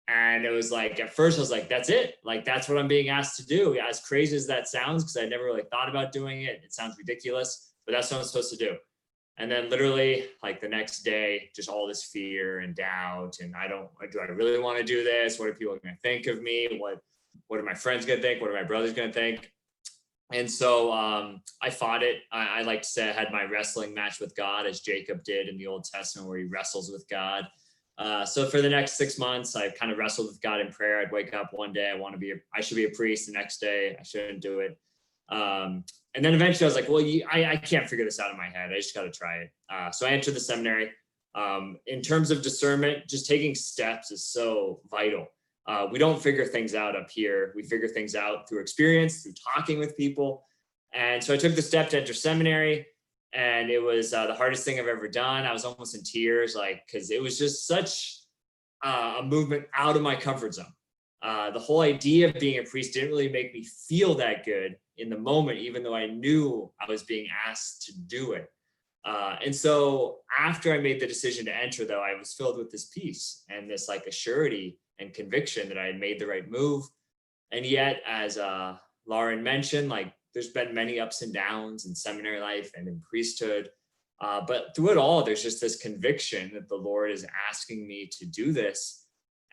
And it was at first I was like, that's it. That's what I'm being asked to do. As crazy as that sounds, because I never really thought about doing it. It sounds ridiculous, but that's what I'm supposed to do. And then literally the next day, just all this fear and doubt. And do I really want to do this? What are people going to think of me? What are my friends going to think? What are my brothers going to think? And so I fought it. I like to say I had my wrestling match with God, as Jacob did in the Old Testament, where he wrestles with God. So for the next 6 months, I kind of wrestled with God in prayer. I'd wake up one day, I should be a priest. The next day, I shouldn't do it. And then eventually I was like, well, I can't figure this out in my head. I just got to try it. So I entered the seminary. In terms of discernment, just taking steps is so vital. We don't figure things out up here. We figure things out through experience, through talking with people. And so I took the step to enter seminary, and it was the hardest thing I've ever done. I was almost in tears, because it was just such a movement out of my comfort zone. The whole idea of being a priest didn't really make me feel that good in the moment, even though I knew I was being asked to do it. And so after I made the decision to enter, though, I was filled with this peace and this a surety and conviction that I had made the right move. And yet, as Lauren mentioned, there's been many ups and downs in seminary life and in priesthood. But through it all, there's just this conviction that the Lord is asking me to do this.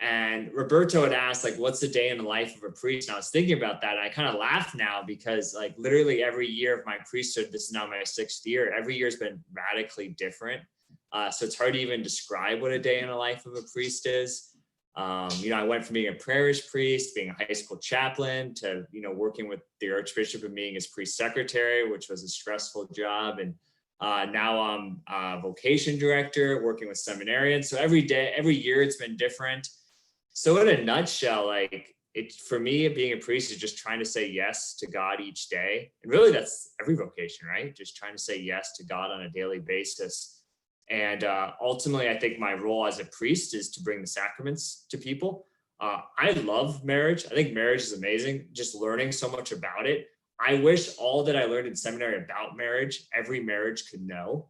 And Roberto had asked, what's the day in the life of a priest? And I was thinking about that. And I kind of laugh now because literally every year of my priesthood, this is now my 6th year, every year has been radically different. So it's hard to even describe what a day in the life of a priest is. I went from being a parish priest, being a high school chaplain, to, working with the Archbishop and being his priest secretary, which was a stressful job. And Now I'm a vocation director working with seminarians. So every year it's been different. So in a nutshell, like for me, being a priest is just trying to say yes to God each day. And really that's every vocation, right? Just trying to say yes to God on a daily basis. And ultimately, I think my role as a priest is to bring the sacraments to people. I love marriage. I think marriage is amazing, just learning so much about it. I wish all that I learned in seminary about marriage, every marriage could know,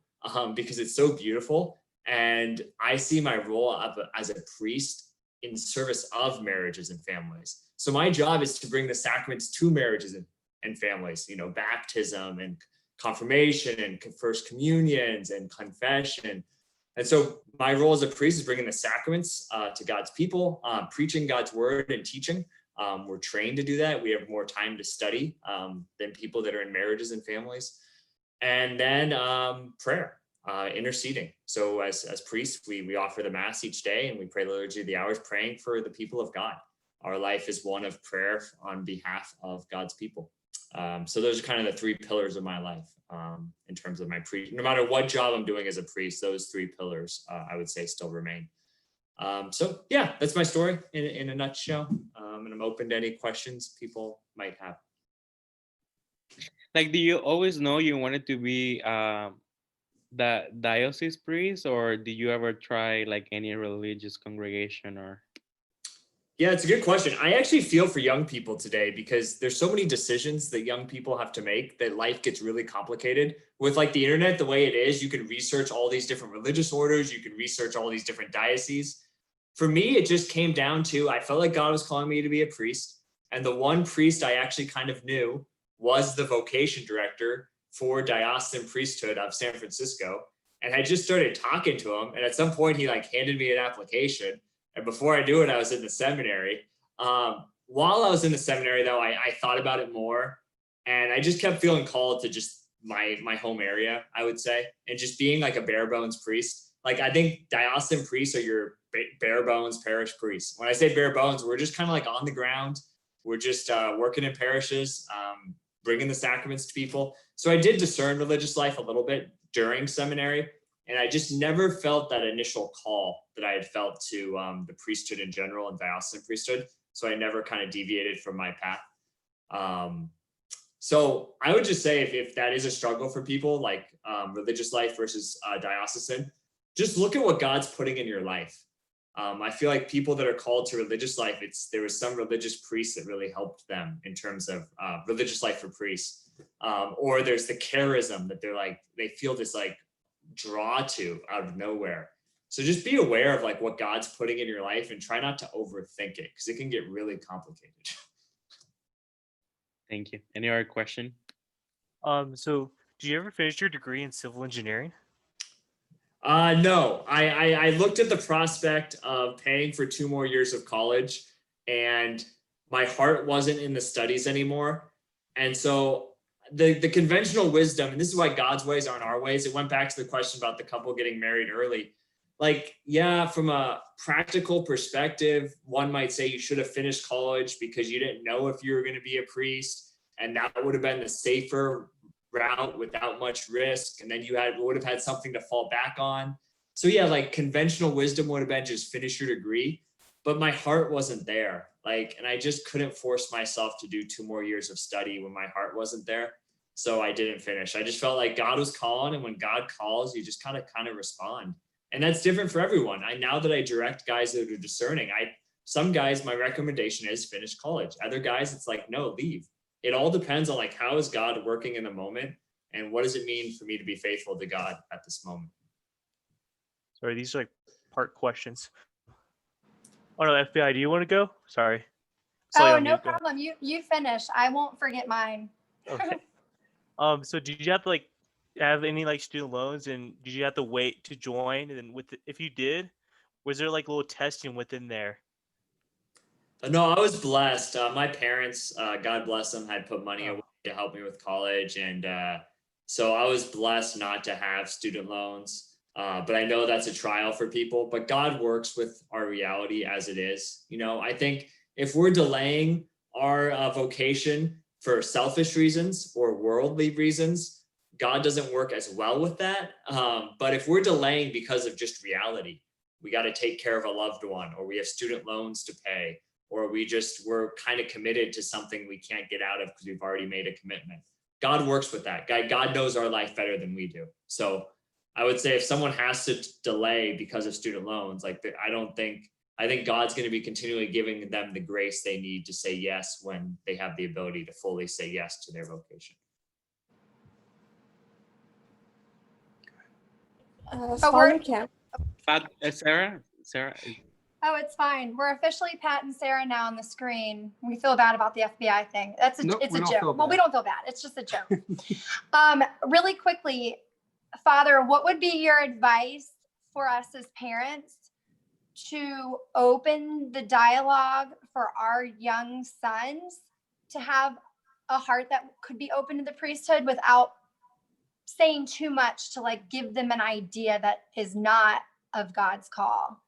because it's so beautiful. And I see my role as a priest in service of marriages and families. So my job is to bring the sacraments to marriages and families, baptism and confirmation and first communions and confession. And so my role as a priest is bringing the sacraments to God's people, preaching God's word and teaching. We're trained to do that. We have more time to study than people that are in marriages and families. And then prayer, interceding. So as priests, we offer the Mass each day and we pray the Liturgy of the Hours, praying for the people of God. Our life is one of prayer on behalf of God's people. So those are kind of the three pillars of my life in terms of my priest. No matter what job I'm doing as a priest, those three pillars, I would say, still remain. So yeah, that's my story in a nutshell. And I'm open to any questions people might have. Like, do you always know you wanted to be the diocese priest, or did you ever try like any religious congregation or? Yeah, it's a good question. I actually feel for young people today because there's so many decisions that young people have to make that life gets really complicated. With like the internet, the way it is, you can research all these different religious orders, you can research all these different dioceses. For me, it just came down to, I felt like God was calling me to be a priest. And the one priest I actually kind of knew was the vocation director for diocesan priesthood of San Francisco. And I just started talking to him. And at some point he like handed me an application. And before I knew it, I was in the seminary. While I was in the seminary though, I thought about it more and I just kept feeling called to just my home area, I would say, and just being like a bare bones priest. Like I think diocesan priests are your bare bones parish priests. When I say bare bones, we're just kind of like on the ground. We're just working in parishes, bringing the sacraments to people. So I did discern religious life a little bit during seminary. And I just never felt that initial call that I had felt to the priesthood in general and diocesan priesthood. So I never kind of deviated from my path. So I would just say if that is a struggle for people, like religious life versus diocesan, just look at what God's putting in your life. I feel like people that are called to religious life, there was some religious priests that really helped them in terms of religious life for priests. Or there's the charism that they feel this like draw to out of nowhere. So just be aware of like what God's putting in your life and try not to overthink it because it can get really complicated. Thank you. Any other question? So did you ever finish your degree in civil engineering? No, I looked at the prospect of paying for 2 more years of college and my heart wasn't in the studies anymore. And so the conventional wisdom, and this is why God's ways aren't our ways. It went back to the question about the couple getting married early. Like, yeah, from a practical perspective, one might say you should have finished college because you didn't know if you were going to be a priest. And that would have been the safer route without much risk. And then you would have had something to fall back on. So yeah, like conventional wisdom would have been just finish your degree, but my heart wasn't there. And I just couldn't force myself to do 2 more years of study when my heart wasn't there. So I didn't finish. I just felt like God was calling. And when God calls, you just kind of respond. And that's different for everyone. Now that I direct guys that are discerning, some guys, my recommendation is finish college. Other guys, it's like, no, leave. It all depends on like, how is God working in the moment? And what does it mean for me to be faithful to God at this moment? Sorry, these are like part questions. Oh no, FBI, do you want to go? Sorry. Oh, no problem. You finish. I won't forget mine. Okay. So did you have to like have any like student loans, and did you have to wait to join? And then if you did, was there like a little testing within there? No, I was blessed. My parents, God bless them, had put money away to help me with college. And so I was blessed not to have student loans. But I know that's a trial for people, but God works with our reality as it is. I think if we're delaying our vocation for selfish reasons or worldly reasons, God doesn't work as well with that. But if we're delaying because of just reality, we got to take care of a loved one, or we have student loans to pay, or we're kind of committed to something we can't get out of because we've already made a commitment. God works with that. God knows our life better than we do. So I would say if someone has to delay because of student loans, like I think God's going to be continually giving them the grace they need to say yes when they have the ability to fully say yes to their vocation. Sarah? Oh, it's fine. We're officially Pat and Sarah now on the screen. We feel bad about the FBI thing. It's a joke. Well, we don't feel bad. It's just a joke. Really quickly, Father, what would be your advice for us as parents to open the dialogue for our young sons to have a heart that could be open to the priesthood without saying too much to like give them an idea that is not of God's call?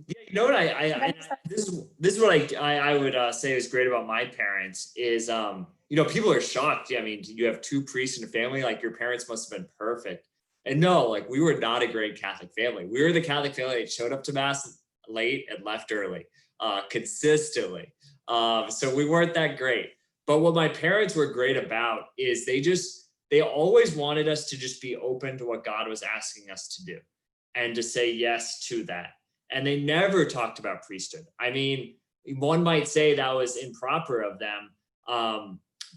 Yeah, you know what this is what I would say is great about my parents is people are shocked. I mean, you have 2 priests in a family, like your parents must have been perfect. And no, like we were not a great Catholic family. We were the Catholic family that showed up to mass late and left early, consistently. So we weren't that great. But what my parents were great about is they always wanted us to just be open to what God was asking us to do and to say yes to that. And they never talked about priesthood. I mean, one might say that was improper of them,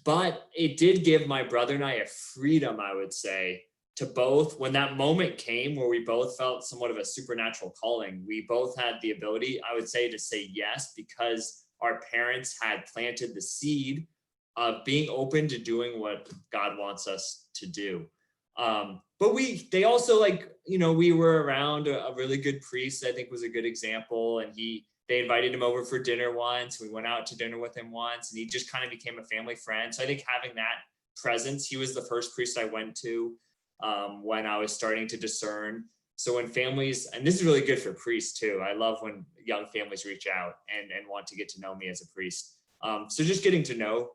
but it did give my brother and I a freedom, I would say, to both, when that moment came where we both felt somewhat of a supernatural calling, we both had the ability, I would say, to say yes, because our parents had planted the seed of being open to doing what God wants us to do. But they also we were around a really good priest, I think was a good example. And they invited him over for dinner once. We went out to dinner with him once, and he just kind of became a family friend. So I think having that presence, he was the first priest I went to when I was starting to discern. So when families, and this is really good for priests too. I love when young families reach out and want to get to know me as a priest. So just getting to know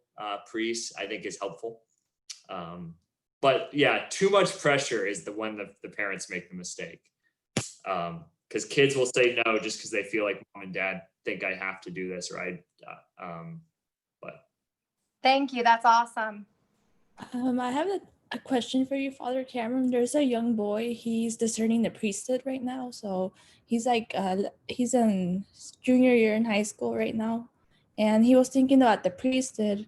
priests, I think, is helpful. But yeah, too much pressure is when the parents make the mistake. Because kids will say no just because they feel like mom and dad think I have to do this, right? But thank you. That's awesome. I have a question for you, Father Cameron. There's a young boy. He's discerning the priesthood right now. So he's he's in junior year in high school right now. And he was thinking about the priesthood.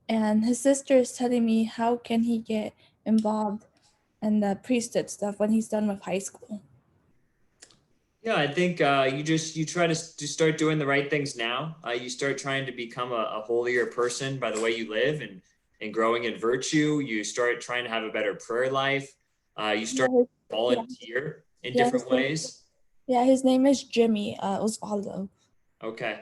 And his sister is telling me, how can he get involved in the priesthood stuff when he's done with high school? Yeah, I think you try to start doing the right things now. You start trying to become a holier person by the way you live and growing in virtue. You start trying to have a better prayer life. You start to volunteer in different ways. Yeah, his name is Jimmy Osvaldo. Okay.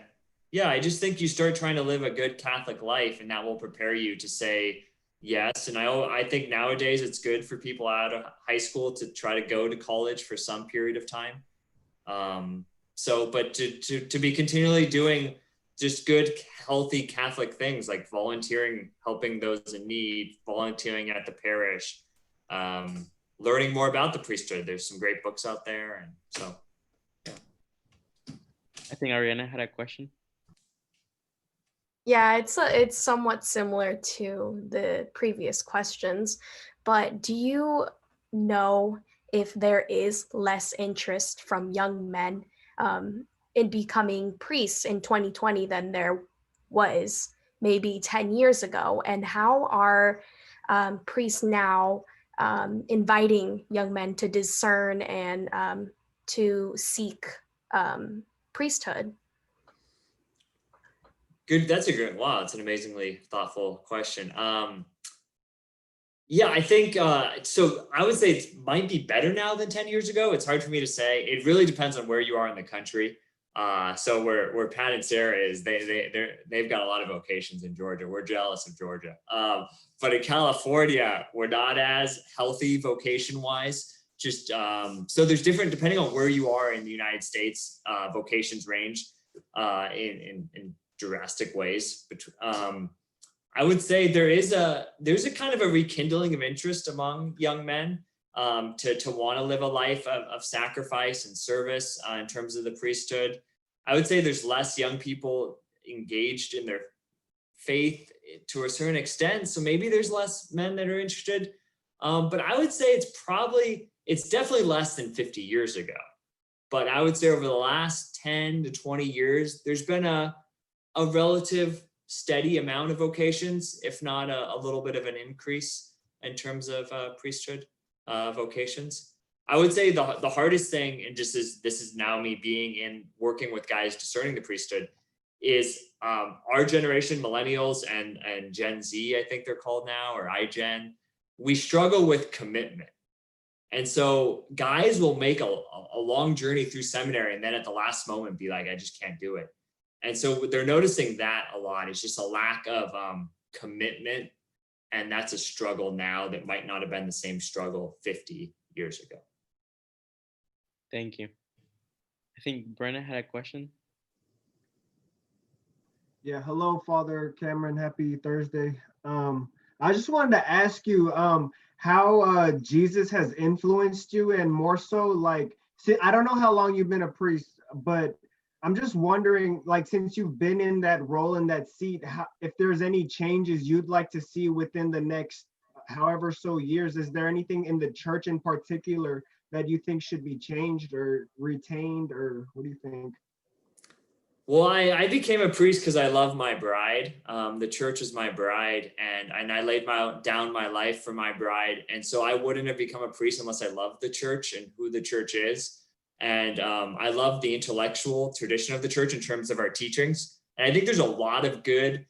Yeah, I just think you start trying to live a good Catholic life, and that will prepare you to say yes. And I think nowadays it's good for people out of high school to try to go to college for some period of time. But to be continually doing just good, healthy Catholic things like volunteering, helping those in need, volunteering at the parish, learning more about the priesthood. There's some great books out there. And so, yeah. I think Ariana had a question. Yeah, it's somewhat similar to the previous questions, but do you know if there is less interest from young men in becoming priests in 2020 than there was maybe 10 years ago? And how are priests now inviting young men to discern and to seek priesthood? Good. That's a good. Wow, it's an amazingly thoughtful question. Yeah, I think so. I would say it might be better now than 10 years ago. It's hard for me to say. It really depends on where you are in the country. So where Pat and Sarah is, they've got a lot of vocations in Georgia. We're jealous of Georgia. But in California, we're not as healthy vocation wise. Just so there's different depending on where you are in the United States. Vocations range in drastic ways. I would say there's a kind of a rekindling of interest among young men to want to live a life of sacrifice and service in terms of the priesthood. I would say there's less young people engaged in their faith to a certain extent. So maybe there's less men that are interested. But I would say it's definitely less than 50 years ago. But I would say over the last 10 to 20 years, there's been a relative steady amount of vocations, if not a little bit of an increase in terms of priesthood vocations. I would say the hardest thing, and this is now me being in working with guys discerning the priesthood, is our generation, millennials and Gen Z, I think they're called now, or iGen, we struggle with commitment. And so guys will make a long journey through seminary and then at the last moment be like, I just can't do it. And so they're noticing that a lot. It's just a lack of commitment. And that's a struggle now that might not have been the same struggle 50 years ago. Thank you. I think Brenna had a question. Yeah, hello, Father Cameron. Happy Thursday. I just wanted to ask you how Jesus has influenced you, and more so, like, see, I don't know how long you've been a priest, but I'm just wondering, like, since you've been in that role, in that seat, if there's any changes you'd like to see within the next however so years. Is there anything in the church in particular that you think should be changed or retained, or what do you think? Well, I became a priest because I love my bride. The church is my bride, and I laid down my life for my bride. And so I wouldn't have become a priest unless I loved the church and who the church is. And I love the intellectual tradition of the church in terms of our teachings. And I think there's a lot of good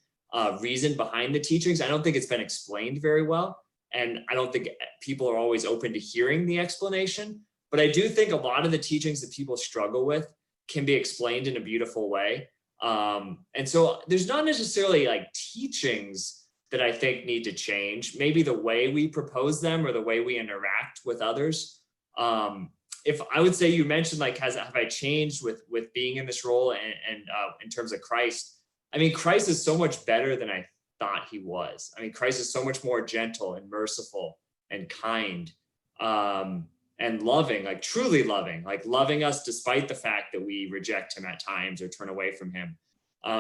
reason behind the teachings. I don't think it's been explained very well. And I don't think people are always open to hearing the explanation. But I do think a lot of the teachings that people struggle with can be explained in a beautiful way. And so there's not necessarily like teachings that I think need to change, maybe the way we propose them or the way we interact with others. If I would say, you mentioned like, have I changed with being in this role and in terms of Christ? I mean, Christ is so much better than I thought he was. I mean, Christ is so much more gentle and merciful and kind. And loving, like truly loving, like loving us despite the fact that we reject him at times or turn away from him.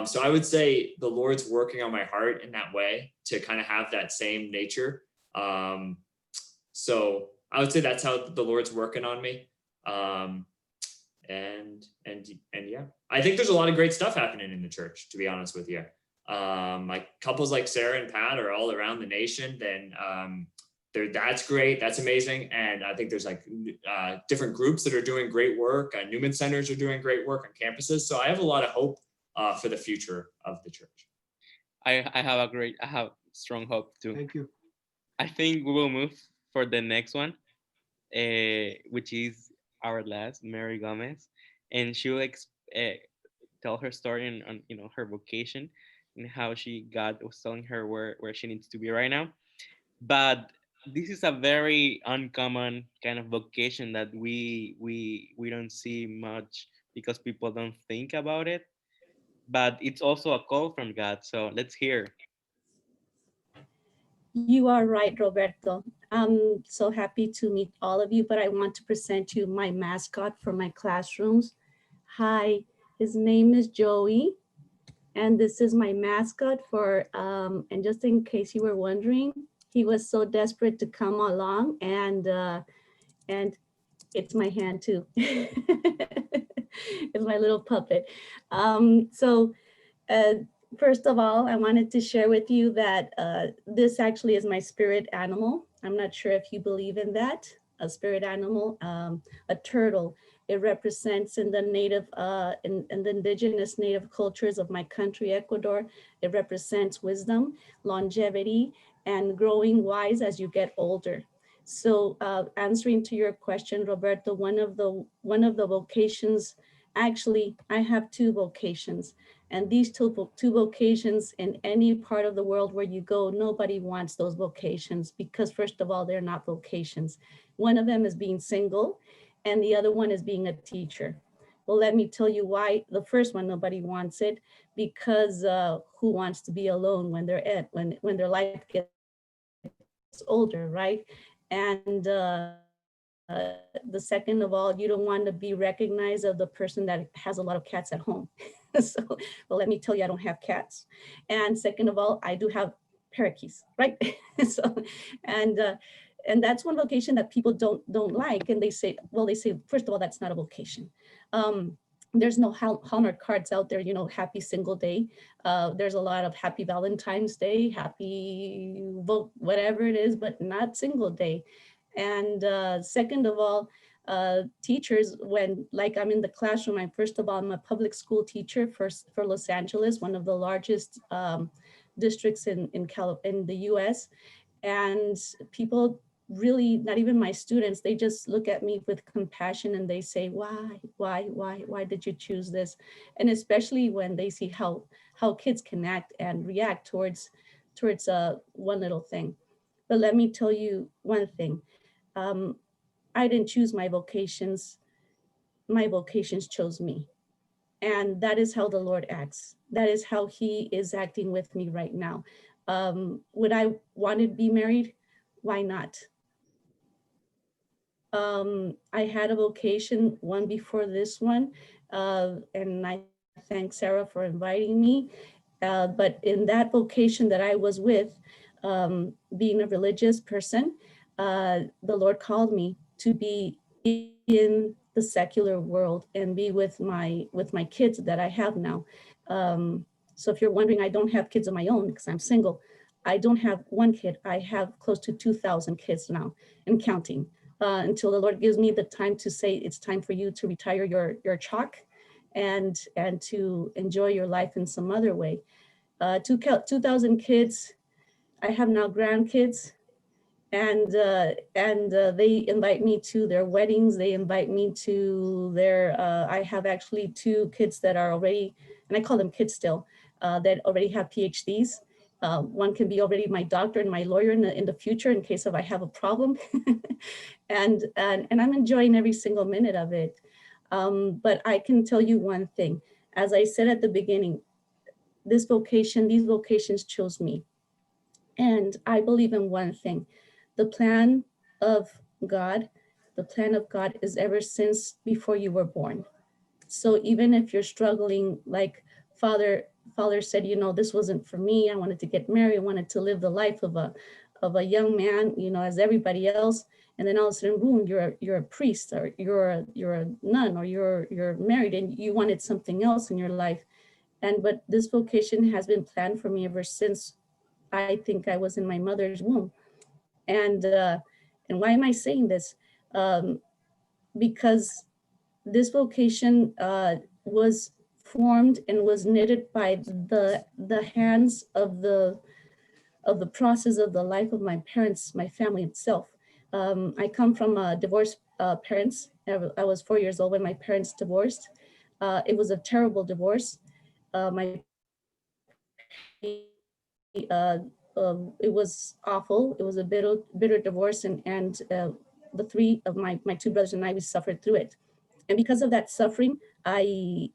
So I would say the Lord's working on my heart in that way to kind of have that same nature. So I would say that's how the Lord's working on me. And yeah, I think there's a lot of great stuff happening in the church, to be honest with you. Like couples like Sarah and Pat are all around the nation. Then that's great. That's amazing. And I think there's like different groups that are doing great work. Newman centers are doing great work on campuses. So I have a lot of hope for the future of the church. I have strong hope too. Thank you. I think we will move for the next one, which is our last, Mary Gomez, and she will tell her story on her vocation and how God was telling her where she needs to be right now. But this is a very uncommon kind of vocation that we don't see much because people don't think about it. But it's also a call from God. So let's hear. You are right, Roberto. I'm so happy to meet all of you, but I want to present you my mascot for my classrooms. Hi, his name is Joey, and this is my mascot for, and just in case you were wondering, he was so desperate to come along, and it's my hand too. It's my little puppet. First of all, I wanted to share with you that this actually is my spirit animal. I'm not sure if you believe in that, a spirit animal, a turtle. It represents in the native, in the indigenous native cultures of my country, Ecuador, it represents wisdom, longevity, and growing wise as you get older. So answering to your question, Roberto, one of the vocations, actually, I have two vocations. And these two vocations, in any part of the world where you go, nobody wants those vocations because, first of all, they're not vocations. One of them is being single, and the other one is being a teacher. Well, let me tell you why. The first one, nobody wants it, because who wants to be alone when when their life gets older, right? And the second of all, you don't want to be recognized of the person that has a lot of cats at home. So, well, let me tell you, I don't have cats. And second of all, I do have parakeets, right? So, and uh, and that's one vocation that people don't like, and they say, well, they say, first of all, that's not a vocation. There's no Hallmark cards out there, happy single day. There's a lot of happy Valentine's Day, happy vote, whatever it is, but not single day. And second of all, teachers, when like I'm in the classroom, first of all, I'm a public school teacher for Los Angeles, one of the largest districts in the US. And people really, not even my students, they just look at me with compassion and they say, why did you choose this? And especially when they see how kids can act and react towards one little thing. But let me tell you one thing. I didn't choose my vocations chose me. And that is how the Lord acts. That is how he is acting with me right now. Would I want to be married? Why not? I had a vocation, one before this one, and I thank Sarah for inviting me. But in that vocation that I was with, being a religious person, the Lord called me to be in the secular world and be with my kids that I have now. So if you're wondering, I don't have kids of my own because I'm single. I don't have one kid. I have close to 2,000 kids now and counting. Until the Lord gives me the time to say it's time for you to retire your chalk and to enjoy your life in some other way. 2,000 kids. I have now grandkids, and they invite me to their weddings. They invite me to their. I have actually 2 kids that are already, and I call them kids still, that already have PhDs. One can be already my doctor and my lawyer in the future in case if I have a problem. and I'm enjoying every single minute of it. But I can tell you one thing. As I said at the beginning, these vocations chose me. And I believe in one thing. The plan of God, is ever since before you were born. So even if you're struggling, like father said, this wasn't for me. I wanted to get married. I wanted to live the life of a young man, as everybody else. And then all of a sudden, boom, you're a priest, or you're a nun, or you're married, and you wanted something else in your life. But this vocation has been planned for me ever since I think I was in my mother's womb. And why am I saying this? Because this vocation was formed and was knitted by the hands of the process of the life of my parents, my family itself. I come from divorced parents. I was 4 years old when my parents divorced. It was a terrible divorce. My it was awful. It was a bitter divorce, and the 3 of my 2 brothers and I, we suffered through it. And because of that suffering, I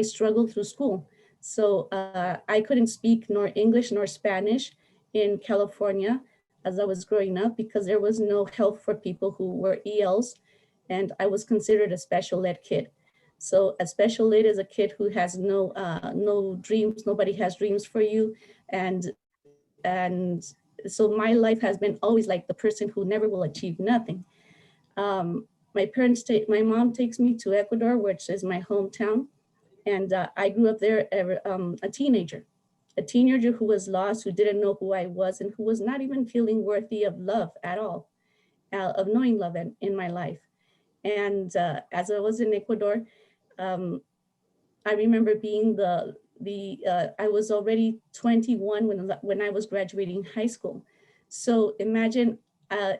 struggled through school. So I couldn't speak nor English nor Spanish in California as I was growing up because there was no help for people who were ELs, and I was considered a special ed kid. So a special ed is a kid who has no dreams. Nobody has dreams for you, and so my life has been always like the person who never will achieve nothing. My mom takes me to Ecuador, which is my hometown, and I grew up there a teenager who was lost, who didn't know who I was, and who was not even feeling worthy of love at all, of knowing love in my life. And as I was in Ecuador, I remember being I was already 21 when I was graduating high school. So imagine,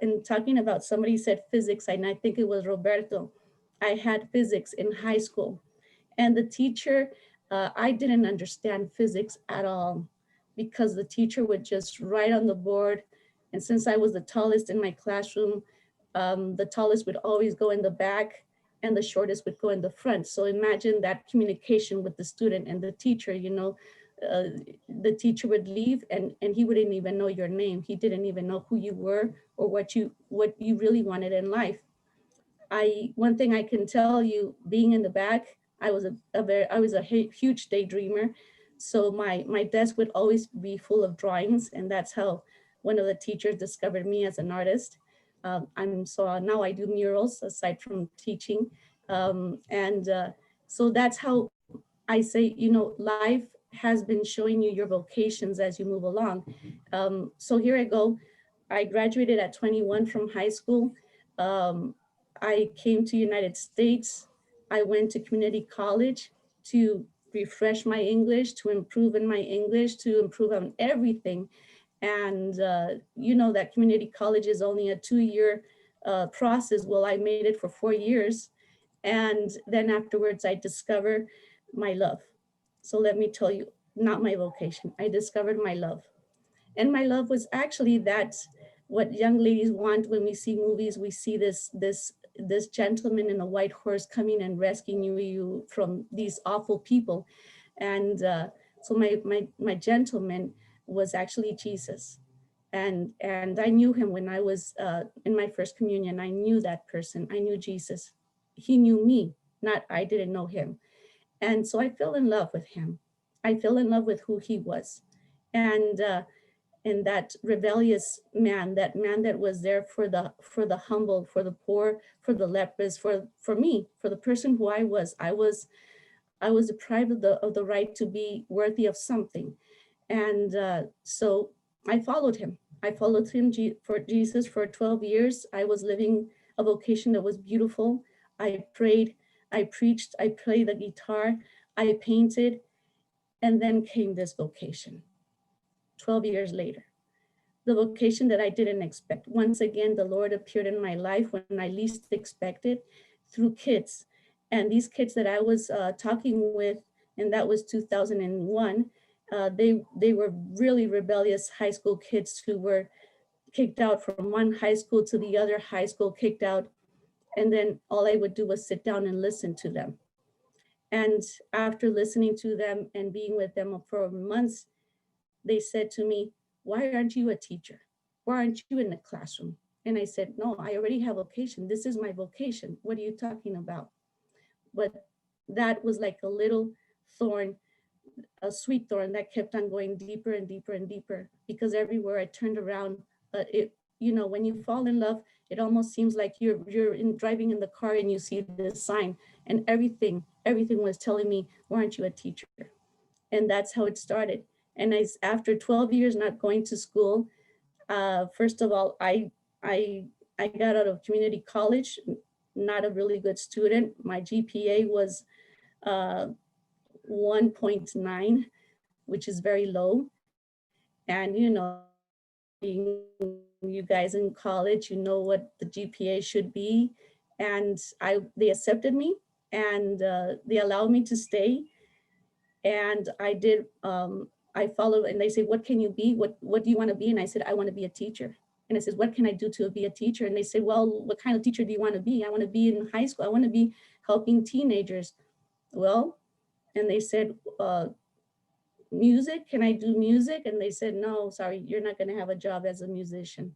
in talking about, somebody said physics, and I think it was Roberto. I had physics in high school, and the teacher, I didn't understand physics at all because the teacher would just write on the board. And since I was the tallest in my classroom, the tallest would always go in the back, and the shortest would go in the front. So imagine that communication with the student and the teacher, the teacher would leave and he wouldn't even know your name. He didn't even know who you were or what you really wanted in life. One thing I can tell you, being in the back, I was a huge daydreamer. So my desk would always be full of drawings, and that's how one of the teachers discovered me as an artist. Now I do murals aside from teaching, so that's how I say, life has been showing you your vocations as you move along. So here I go. I graduated at 21 from high school. Um, I came to United States. I went to community college to refresh my English, to improve in my English, to improve on everything. And that community college is only a 2-year process. Well, I made it for 4 years. And then afterwards, I discovered my love. So let me tell you, not my vocation. I discovered my love. And my love was actually that what young ladies want when we see movies. We see this gentleman in a white horse coming and rescuing you from these awful people. And so my gentleman was actually Jesus. And I knew him when I was in my first communion. I knew that person. I knew Jesus. He knew me, not I didn't know him. And so I fell in love with him. I fell in love with who he was. And that rebellious man, that man that was there for the humble, for the poor, for the lepers, for me, for the person who I was. I was deprived of the right to be worthy of something. And so I followed him. I followed him for Jesus for 12 years. I was living a vocation that was beautiful. I prayed, I preached, I played the guitar, I painted, and then came this vocation 12 years later. The vocation that I didn't expect. Once again, the Lord appeared in my life when I least expected through kids. And these kids that I was talking with, and that was 2001, they were really rebellious high school kids who were kicked out from one high school to the other high school, kicked out. And then all I would do was sit down and listen to them. And after listening to them and being with them for months, they said to me, "Why aren't you a teacher? Why aren't you in the classroom?" And I said, "No, I already have a vocation. This is my vocation. What are you talking about?" But that was like a little thorn, a sweet thorn that kept on going deeper and deeper and deeper, because everywhere I turned around, when you fall in love, it almost seems like you're driving in the car and you see this sign, and everything was telling me, "Why aren't you a teacher?" And that's how it started. And after 12 years not going to school, first of all, I got out of community college, not a really good student. My GPA was 1.9, which is very low. And being you guys in college, you know what the GPA should be. And they accepted me, and they allowed me to stay. And I did, I followed, and they say, "What can you be? What do you want to be?" And I said, "I want to be a teacher." And I said, "What can I do to be a teacher?" And they say, "Well, what kind of teacher do you want to be?" "I want to be in high school. I want to be helping teenagers." Well, and they said, "Music, can I do music?" And they said, "No, sorry, you're not going to have a job as a musician."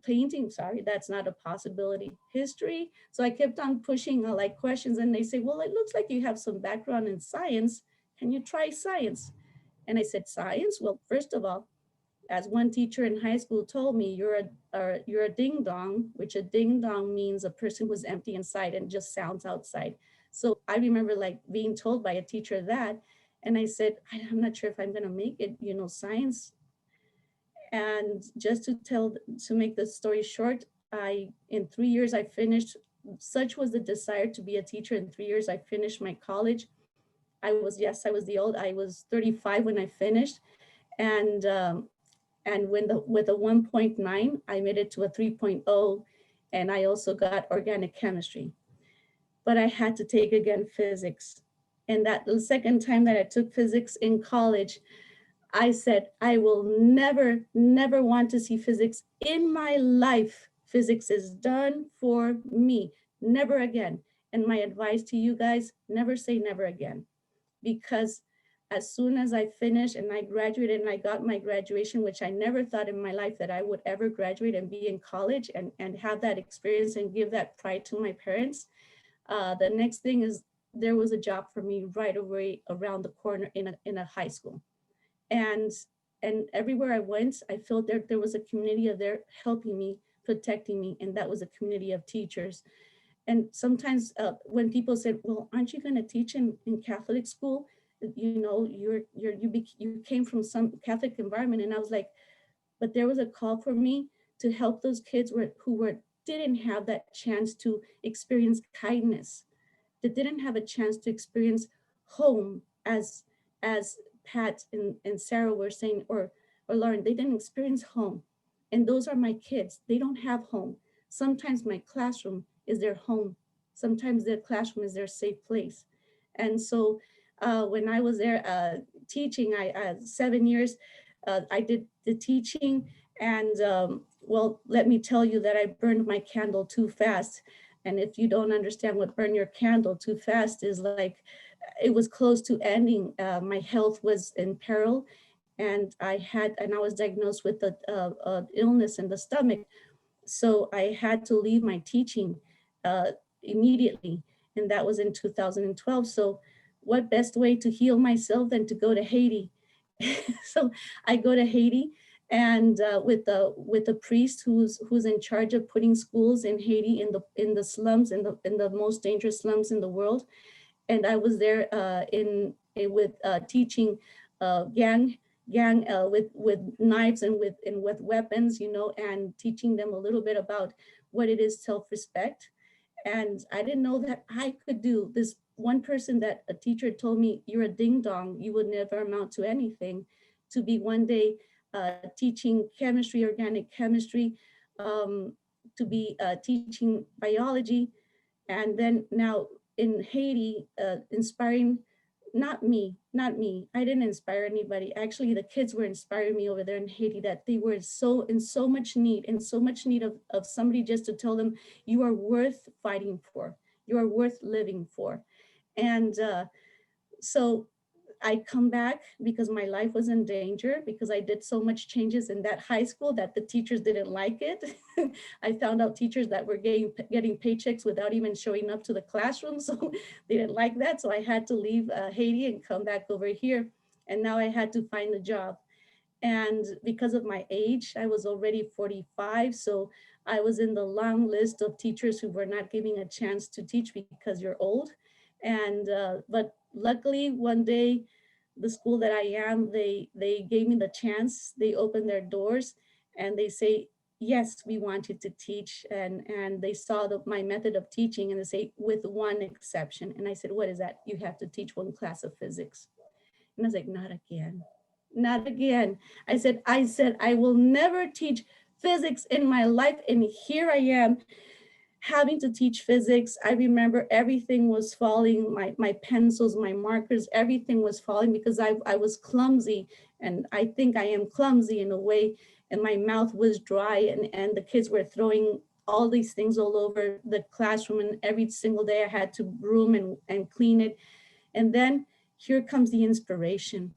Painting, sorry, that's not a possibility. History. So I kept on pushing like questions, and they say, "Well, it looks like you have some background in science. Can you try science?" And I said, "Science? Well, first of all, as one teacher in high school told me, you're a ding dong," which a ding dong means a person who's empty inside and just sounds outside. So I remember like being told by a teacher that, and I said, "I'm not sure if I'm going to make it, science." And just to make the story short, in 3 years I finished. Such was the desire to be a teacher. In 3 years I finished my college. I was I was 35 when I finished, and with a 1.9 I made it to a 3.0, and I also got organic chemistry. But I had to take again physics, and that the second time that I took physics in college, I said, "I will never, never want to see physics in my life. Physics is done for me. never again. And my advice to you guys, never say never again, because as soon as I finished and I graduated and I got my graduation, which I never thought in my life that I would ever graduate and be in college and have that experience and give that pride to my parents. The next thing is there was a job for me right away around the corner in a high school. And everywhere I went, I felt there was a community of there helping me, protecting me, and that was a community of teachers. And sometimes when people said, well, aren't you going to teach in Catholic school? You know, you came from some Catholic environment. And I was like, but there was a call for me to help those kids who didn't have that chance to experience kindness, that didn't have a chance to experience home, as Pat and Sarah were saying, or Lauren, they didn't experience home. And those are my kids. They don't have home. Sometimes my classroom is their home. Sometimes their classroom is their safe place. And so when I was there teaching, 7 years, I did the teaching. And well, let me tell you that I burned my candle too fast. And if you don't understand what burn your candle too fast is like, it was close to ending. My health was in peril, and I was diagnosed with a illness in the stomach. So I had to leave my teaching uh, immediately, and that was in 2012. So what best way to heal myself than to go to Haiti? So I go to Haiti, and with the priest who's in charge of putting schools in Haiti in the slums, in the most dangerous slums in the world. And I was there with teaching gang with knives and with weapons, you know, and teaching them a little bit about what it is self-respect. And I didn't know that I could do this. One person that a teacher told me, you're a ding dong, you would never amount to anything, to be one day teaching chemistry, organic chemistry, to be teaching biology, and then now in Haiti, inspiring, not me. I didn't inspire anybody. Actually, the kids were inspiring me over there in Haiti, that they were in so much need of somebody just to tell them, you are worth fighting for. You are worth living for. And so I come back because my life was in danger, because I did so much changes in that high school that the teachers didn't like it. I found out teachers that were getting paychecks without even showing up to the classroom. So they didn't like that. So I had to leave Haiti and come back over here. And now I had to find a job. And because of my age, I was already 45. So I was in the long list of teachers who were not giving a chance to teach because you're old. And but luckily one day, the school that I am, they gave me the chance. They opened their doors and they say, yes, we want you to teach. And they saw my method of teaching, and they say, with one exception. And I said, what is that? You have to teach one class of physics. And I was like, not again, not again. I said, I will never teach physics in my life. And here I am having to teach physics. I remember everything was falling, my pencils, my markers, everything was falling because I was clumsy. And I think I am clumsy in a way. And my mouth was dry, and the kids were throwing all these things all over the classroom. And every single day I had to broom and clean it. And then here comes the inspiration.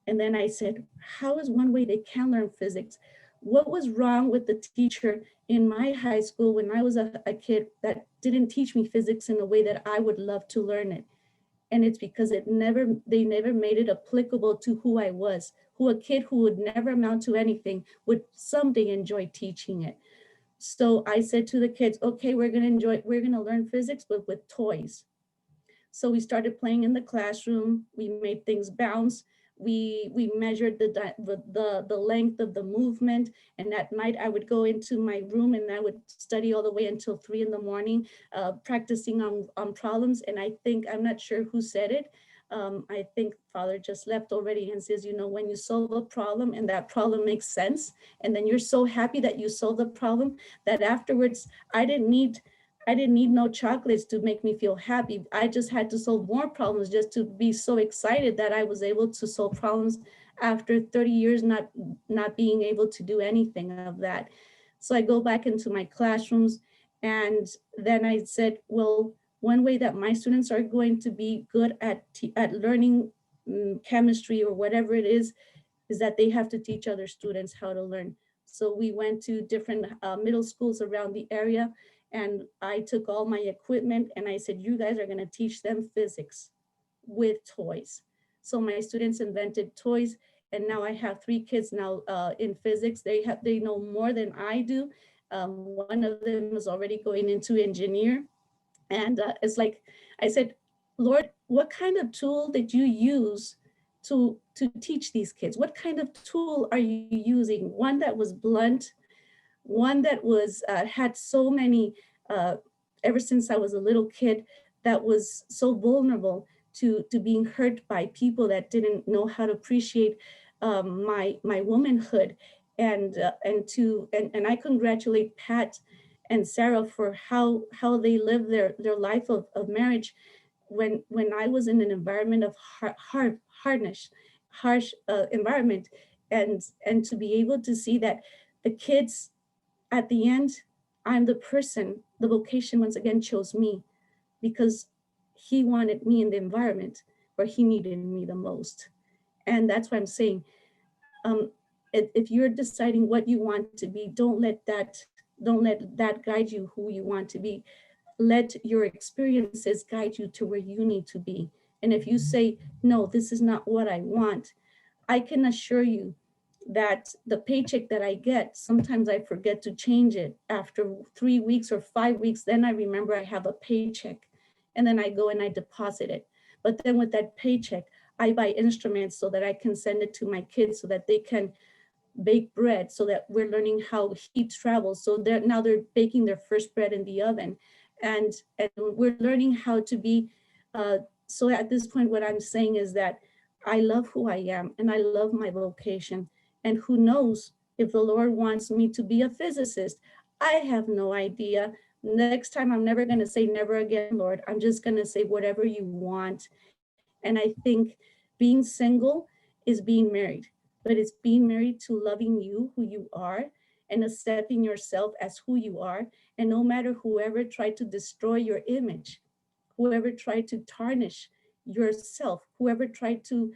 And then I said, how is one way they can learn physics? What was wrong with the teacher in my high school when I was a kid that didn't teach me physics in a way that I would love to learn it? And it's because they never made it applicable to who I was, who a kid who would never amount to anything would someday enjoy teaching it. So I said to the kids, okay, we're gonna learn physics, but with toys. So we started playing in the classroom. We made things bounce. We measured the length of the movement. And at night I would go into my room and I would study all the way until 3 a.m, practicing on problems. And I think, I'm not sure who said it. I think Father just left already, and says, you know, when you solve a problem and that problem makes sense, and then you're so happy that you solved the problem, that afterwards I didn't need no chocolates to make me feel happy. I just had to solve more problems just to be so excited that I was able to solve problems after 30 years not being able to do anything of that. So I go back into my classrooms, And then I said, well, one way that my students are going to be good at learning chemistry or whatever it is that they have to teach other students how to learn. So we went to different middle schools around the area, and I took all my equipment and I said, you guys are going to teach them physics with toys. So my students invented toys, and now I have 3 kids now in physics. They know more than I do. One of them is already going into engineer, and it's like I said, Lord, what kind of tool did you use to teach these kids? What kind of tool are you using? One that was blunt, one that was had so many ever since I was a little kid, that was so vulnerable to being hurt by people that didn't know how to appreciate my womanhood. And I congratulate Pat and Sarah for how they live their life of marriage. When I was in an environment of harsh environment, and to be able to see that the kids at the end, I'm the person, the vocation once again chose me, because he wanted me in the environment where he needed me the most. And that's why I'm saying, if you're deciding what you want to be, don't let that guide you who you want to be. Let your experiences guide you to where you need to be. And if you say, no, this is not what I want, I can assure you that the paycheck that I get, sometimes I forget to change it. After 3 weeks or 5 weeks, then I remember I have a paycheck. And then I go and I deposit it. But then with that paycheck, I buy instruments so that I can send it to my kids so that they can bake bread, so that we're learning how heat travels. So they're baking their first bread in the oven. And we're learning how to be, so at this point, what I'm saying is that I love who I am and I love my vocation. And who knows, if the Lord wants me to be a physicist, I have no idea. Next time, I'm never going to say never again, Lord. I'm just going to say whatever you want. And I think being single is being married, but it's being married to loving you, who you are, and accepting yourself as who you are. And no matter whoever tried to destroy your image, whoever tried to tarnish yourself, whoever tried to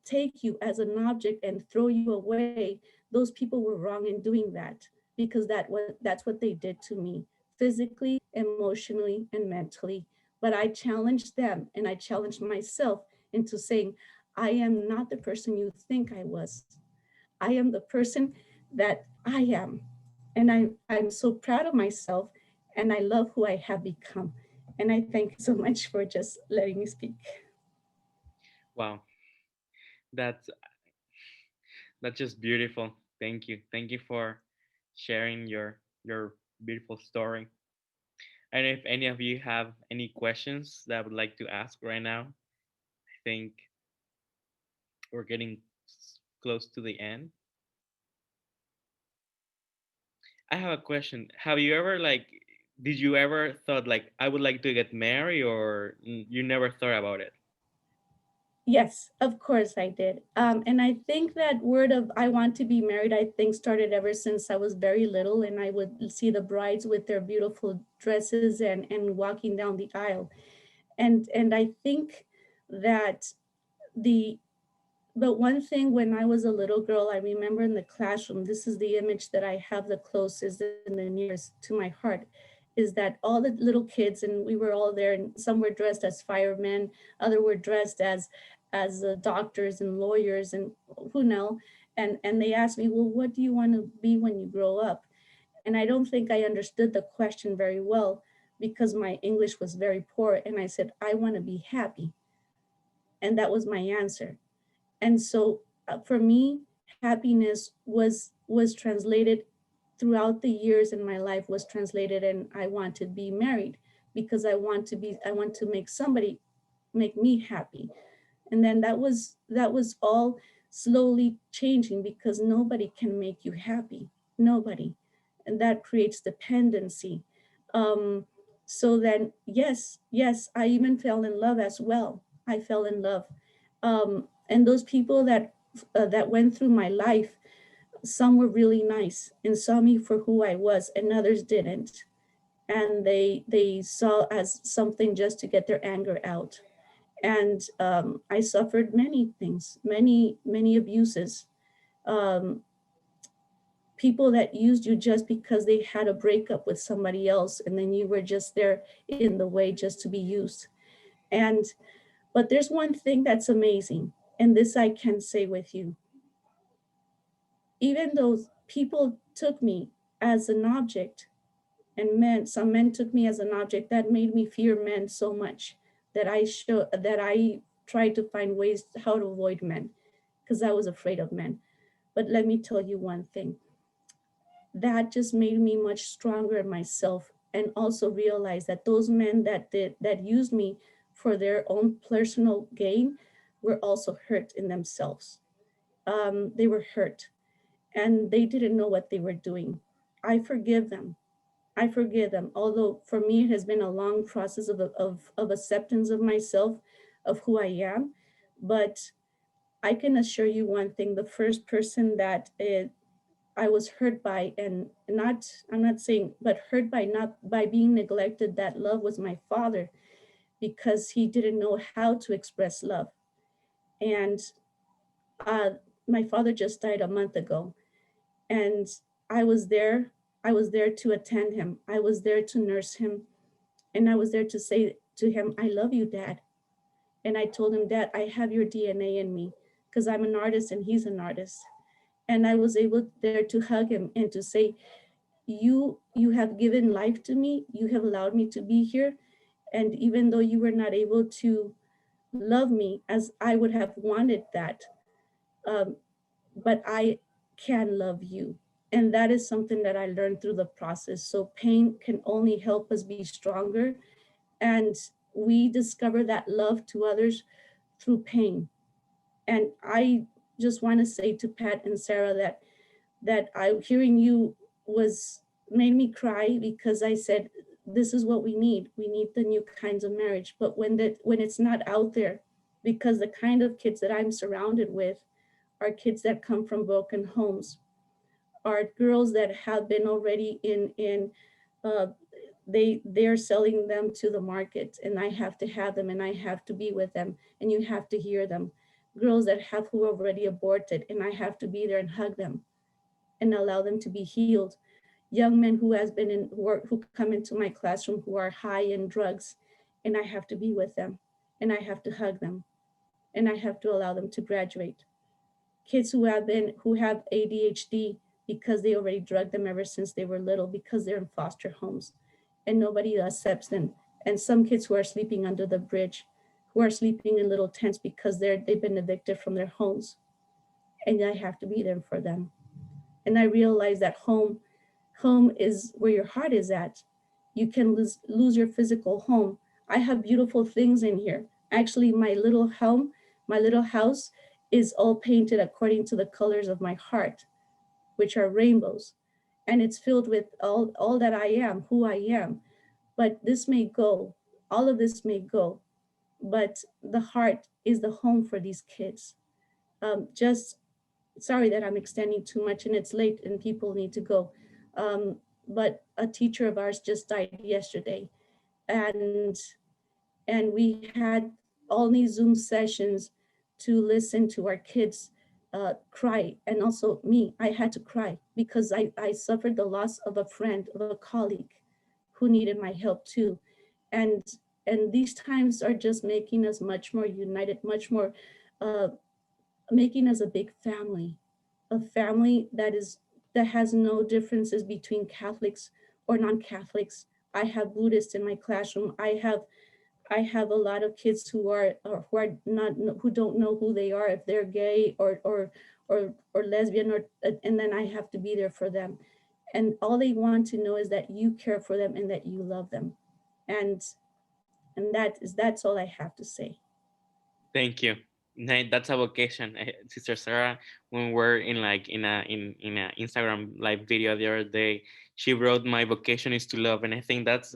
take you as an object and throw you away, those people were wrong in doing that, because that's what they did to me, physically, emotionally, and mentally. But I challenged them and I challenged myself into saying, I am not the person you think I was. I am the person that I am. And I'm so proud of myself, and I love who I have become. And I thank you so much for just letting me speak. Wow, that's that's just beautiful. Thank you for sharing your beautiful story. I don't know if any of you have any questions that I would like to ask right now. I think we're getting close to the end. I have a question. Have you ever like did you ever thought like I would like to get married, or you never thought about it? Yes, of course I did. And I think that word of I want to be married, I think started ever since I was very little, and I would see the brides with their beautiful dresses and walking down the aisle. And I think that the but one thing, when I was a little girl, I remember in the classroom, this is the image that I have the closest and the nearest to my heart, is that all the little kids, and we were all there, and some were dressed as firemen, other were dressed as doctors and lawyers, and who know, and they asked me, well, what do you want to be when you grow up? And I don't think I understood the question very well, because my English was very poor, and I said, I want to be happy. And that was my answer. And so for me, happiness was translated throughout the years in my life, was translated, and I want to be married, because I want to make somebody make me happy. And then that was all slowly changing, because nobody can make you happy, nobody. And that creates dependency. um so then, yes, I even fell in love as well. I fell in love. And those people that went through my life, some were really nice and saw me for who I was, and others didn't. and they saw as something just to get their anger out. And I suffered many things, many abuses. Um, People that used you just because they had a breakup with somebody else, and then you were just there in the way just to be used. And but there's one thing that's amazing, and this I can say with you. Even though people took me as an object, and some men took me as an object, that made me fear men so much that I tried to find ways how to avoid men because I was afraid of men. But let me tell you one thing, that just made me much stronger in myself, and also realize that those men that used me for their own personal gain were also hurt in themselves. They were hurt, and they didn't know what they were doing. I forgive them. I forgive them. Although for me, it has been a long process of acceptance of myself, of who I am. But I can assure you one thing, the first person that I was hurt by, and I'm not saying, but hurt by not by being neglected, that love was my father, because he didn't know how to express love. And uh, my father just died a month ago, and I was there. I was there to attend him. I was there to nurse him, and I was there to say to him, "I love you, Dad." And I told him, "Dad, I have your DNA in me because I'm an artist and he's an artist." And I was able there to hug him and to say, you have given life to me. You have allowed me to be here. And even though you were not able to love me as I would have wanted that, um, but I can love you. And that is something that I learned through the process. So pain can only help us be stronger. And we discover that love to others through pain. And I just want to say to Pat and Sarah that I hearing you was made me cry, because I said, this is what we need. We need the new kinds of marriage. But when it's not out there, because the kind of kids that I'm surrounded with are kids that come from broken homes, are girls that have been already in uh, they're selling them to the market, and I have to have them, and I have to be with them, and you have to hear them. Girls that have who already aborted, and I have to be there and hug them and allow them to be healed. Young men who has been in work, who come into my classroom who are high in drugs, and I have to be with them, and I have to hug them, and I have to allow them to graduate. Kids who have ADHD because they already drugged them ever since they were little, because they're in foster homes and nobody accepts them. And some kids who are sleeping under the bridge, who are sleeping in little tents because they've been evicted from their homes, and I have to be there for them. And I realize that home is where your heart is at. You can lose your physical home. I have beautiful things in here. Actually, my little house is all painted according to the colors of my heart, which are rainbows. And it's filled with all that I am, who I am. But this may go, all of this may go, but the heart is the home for these kids. Just sorry that I'm extending too much and it's late and people need to go. But a teacher of ours just died yesterday, and we had all these Zoom sessions to listen to our kids cry, and also me. I had to cry because I suffered the loss of a friend, of a colleague who needed my help too, and these times are just making us much more united, much more. Making us a big family, a family that has no differences between Catholics or non-Catholics. I have Buddhists in my classroom. I have a lot of kids who are not, who don't know who they are, if they're gay or lesbian, or and then I have to be there for them. And all they want to know is that you care for them and that you love them. And that's all I have to say. Thank you. That's a vocation, Sister Sarah. When we're in a Instagram live video the other day, she wrote, "My vocation is to love," and I think that's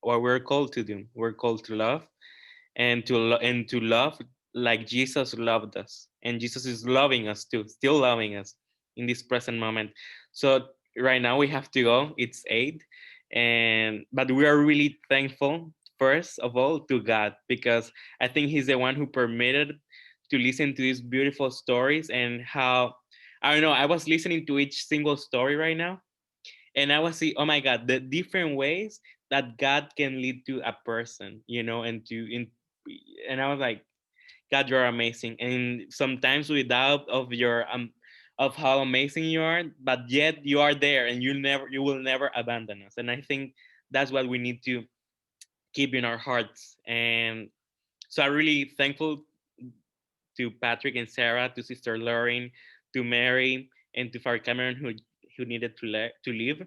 what we're called to do. We're called to love, and to love like Jesus loved us, and Jesus is loving us too, still loving us in this present moment. So right now we have to go. It's 8, But we are really thankful, first of all, to God, because I think He's the one who permitted to listen to these beautiful stories. And how, I don't know, I was listening to each single story right now, and I was seeing, oh my God, the different ways that God can lead to a person, and I was like, God, you're amazing. And sometimes we doubt of your of how amazing you are, but yet you are there, and you will never abandon us. And I think that's what we need to keep in our hearts. And so I'm really thankful to Patrick and Sarah, to Sister Lauren, to Mary, and to Father Cameron, who needed to leave,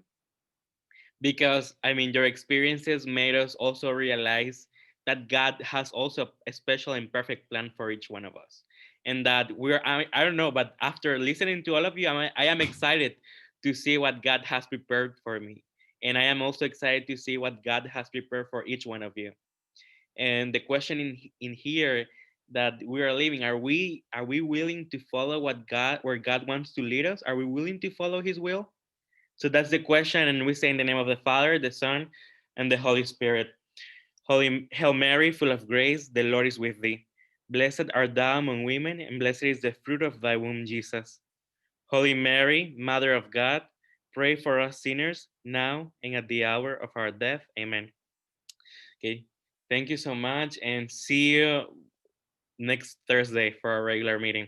because I mean, your experiences made us also realize that God has also a special and perfect plan for each one of us, and that I don't know, but after listening to all of you, I am excited to see what God has prepared for me, and I am also excited to see what God has prepared for each one of you. And the question in here that we are living, are we willing to follow where God wants to lead us? Are we willing to follow His will? So that's the question, and we say in the name of the Father, the Son, and the Holy Spirit. Holy Hail Mary, full of grace, the Lord is with thee. Blessed art thou among women, and blessed is the fruit of thy womb, Jesus. Holy Mary, Mother of God, pray for us sinners, now and at the hour of our death. Amen. Okay, thank you so much, and see you next Thursday for our regular meeting.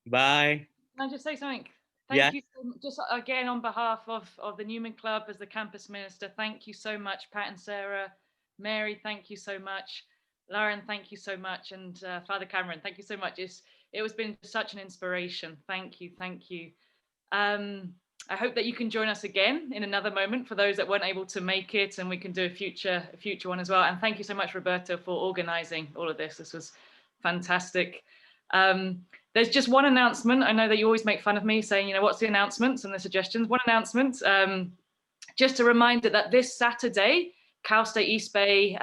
Bye. Can I just say something? Yeah. Thank you just again on behalf of the Newman Club as the campus minister. Thank you so much, Pat and Sarah. Mary, thank you so much. Lauren, thank you so much. And Father Cameron, thank you so much. It has been such an inspiration. Thank you. Thank you. I hope that you can join us again in another moment for those that weren't able to make it, and we can do a future one as well. And thank you so much, Roberto, for organizing all of this. This was fantastic. There's just one announcement. I know that you always make fun of me saying, what's the announcements and the suggestions? One announcement, just a reminder that this Saturday, Cal State East Bay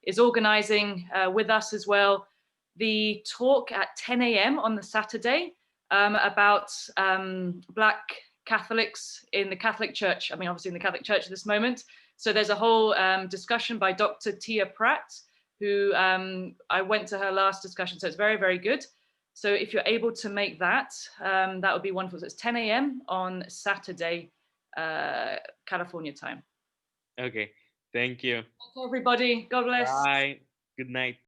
is organizing with us as well the talk at 10 a.m. on the Saturday about Black Catholics in the Catholic Church. I mean, obviously in the Catholic Church at this moment. So there's a whole discussion by Dr. Tia Pratt, who I went to her last discussion. So it's very, very good. So if you're able to make that, that would be wonderful. So it's 10 a.m. on Saturday, California time. Okay. Thank you. Thank you, everybody. God bless. Bye. Good night.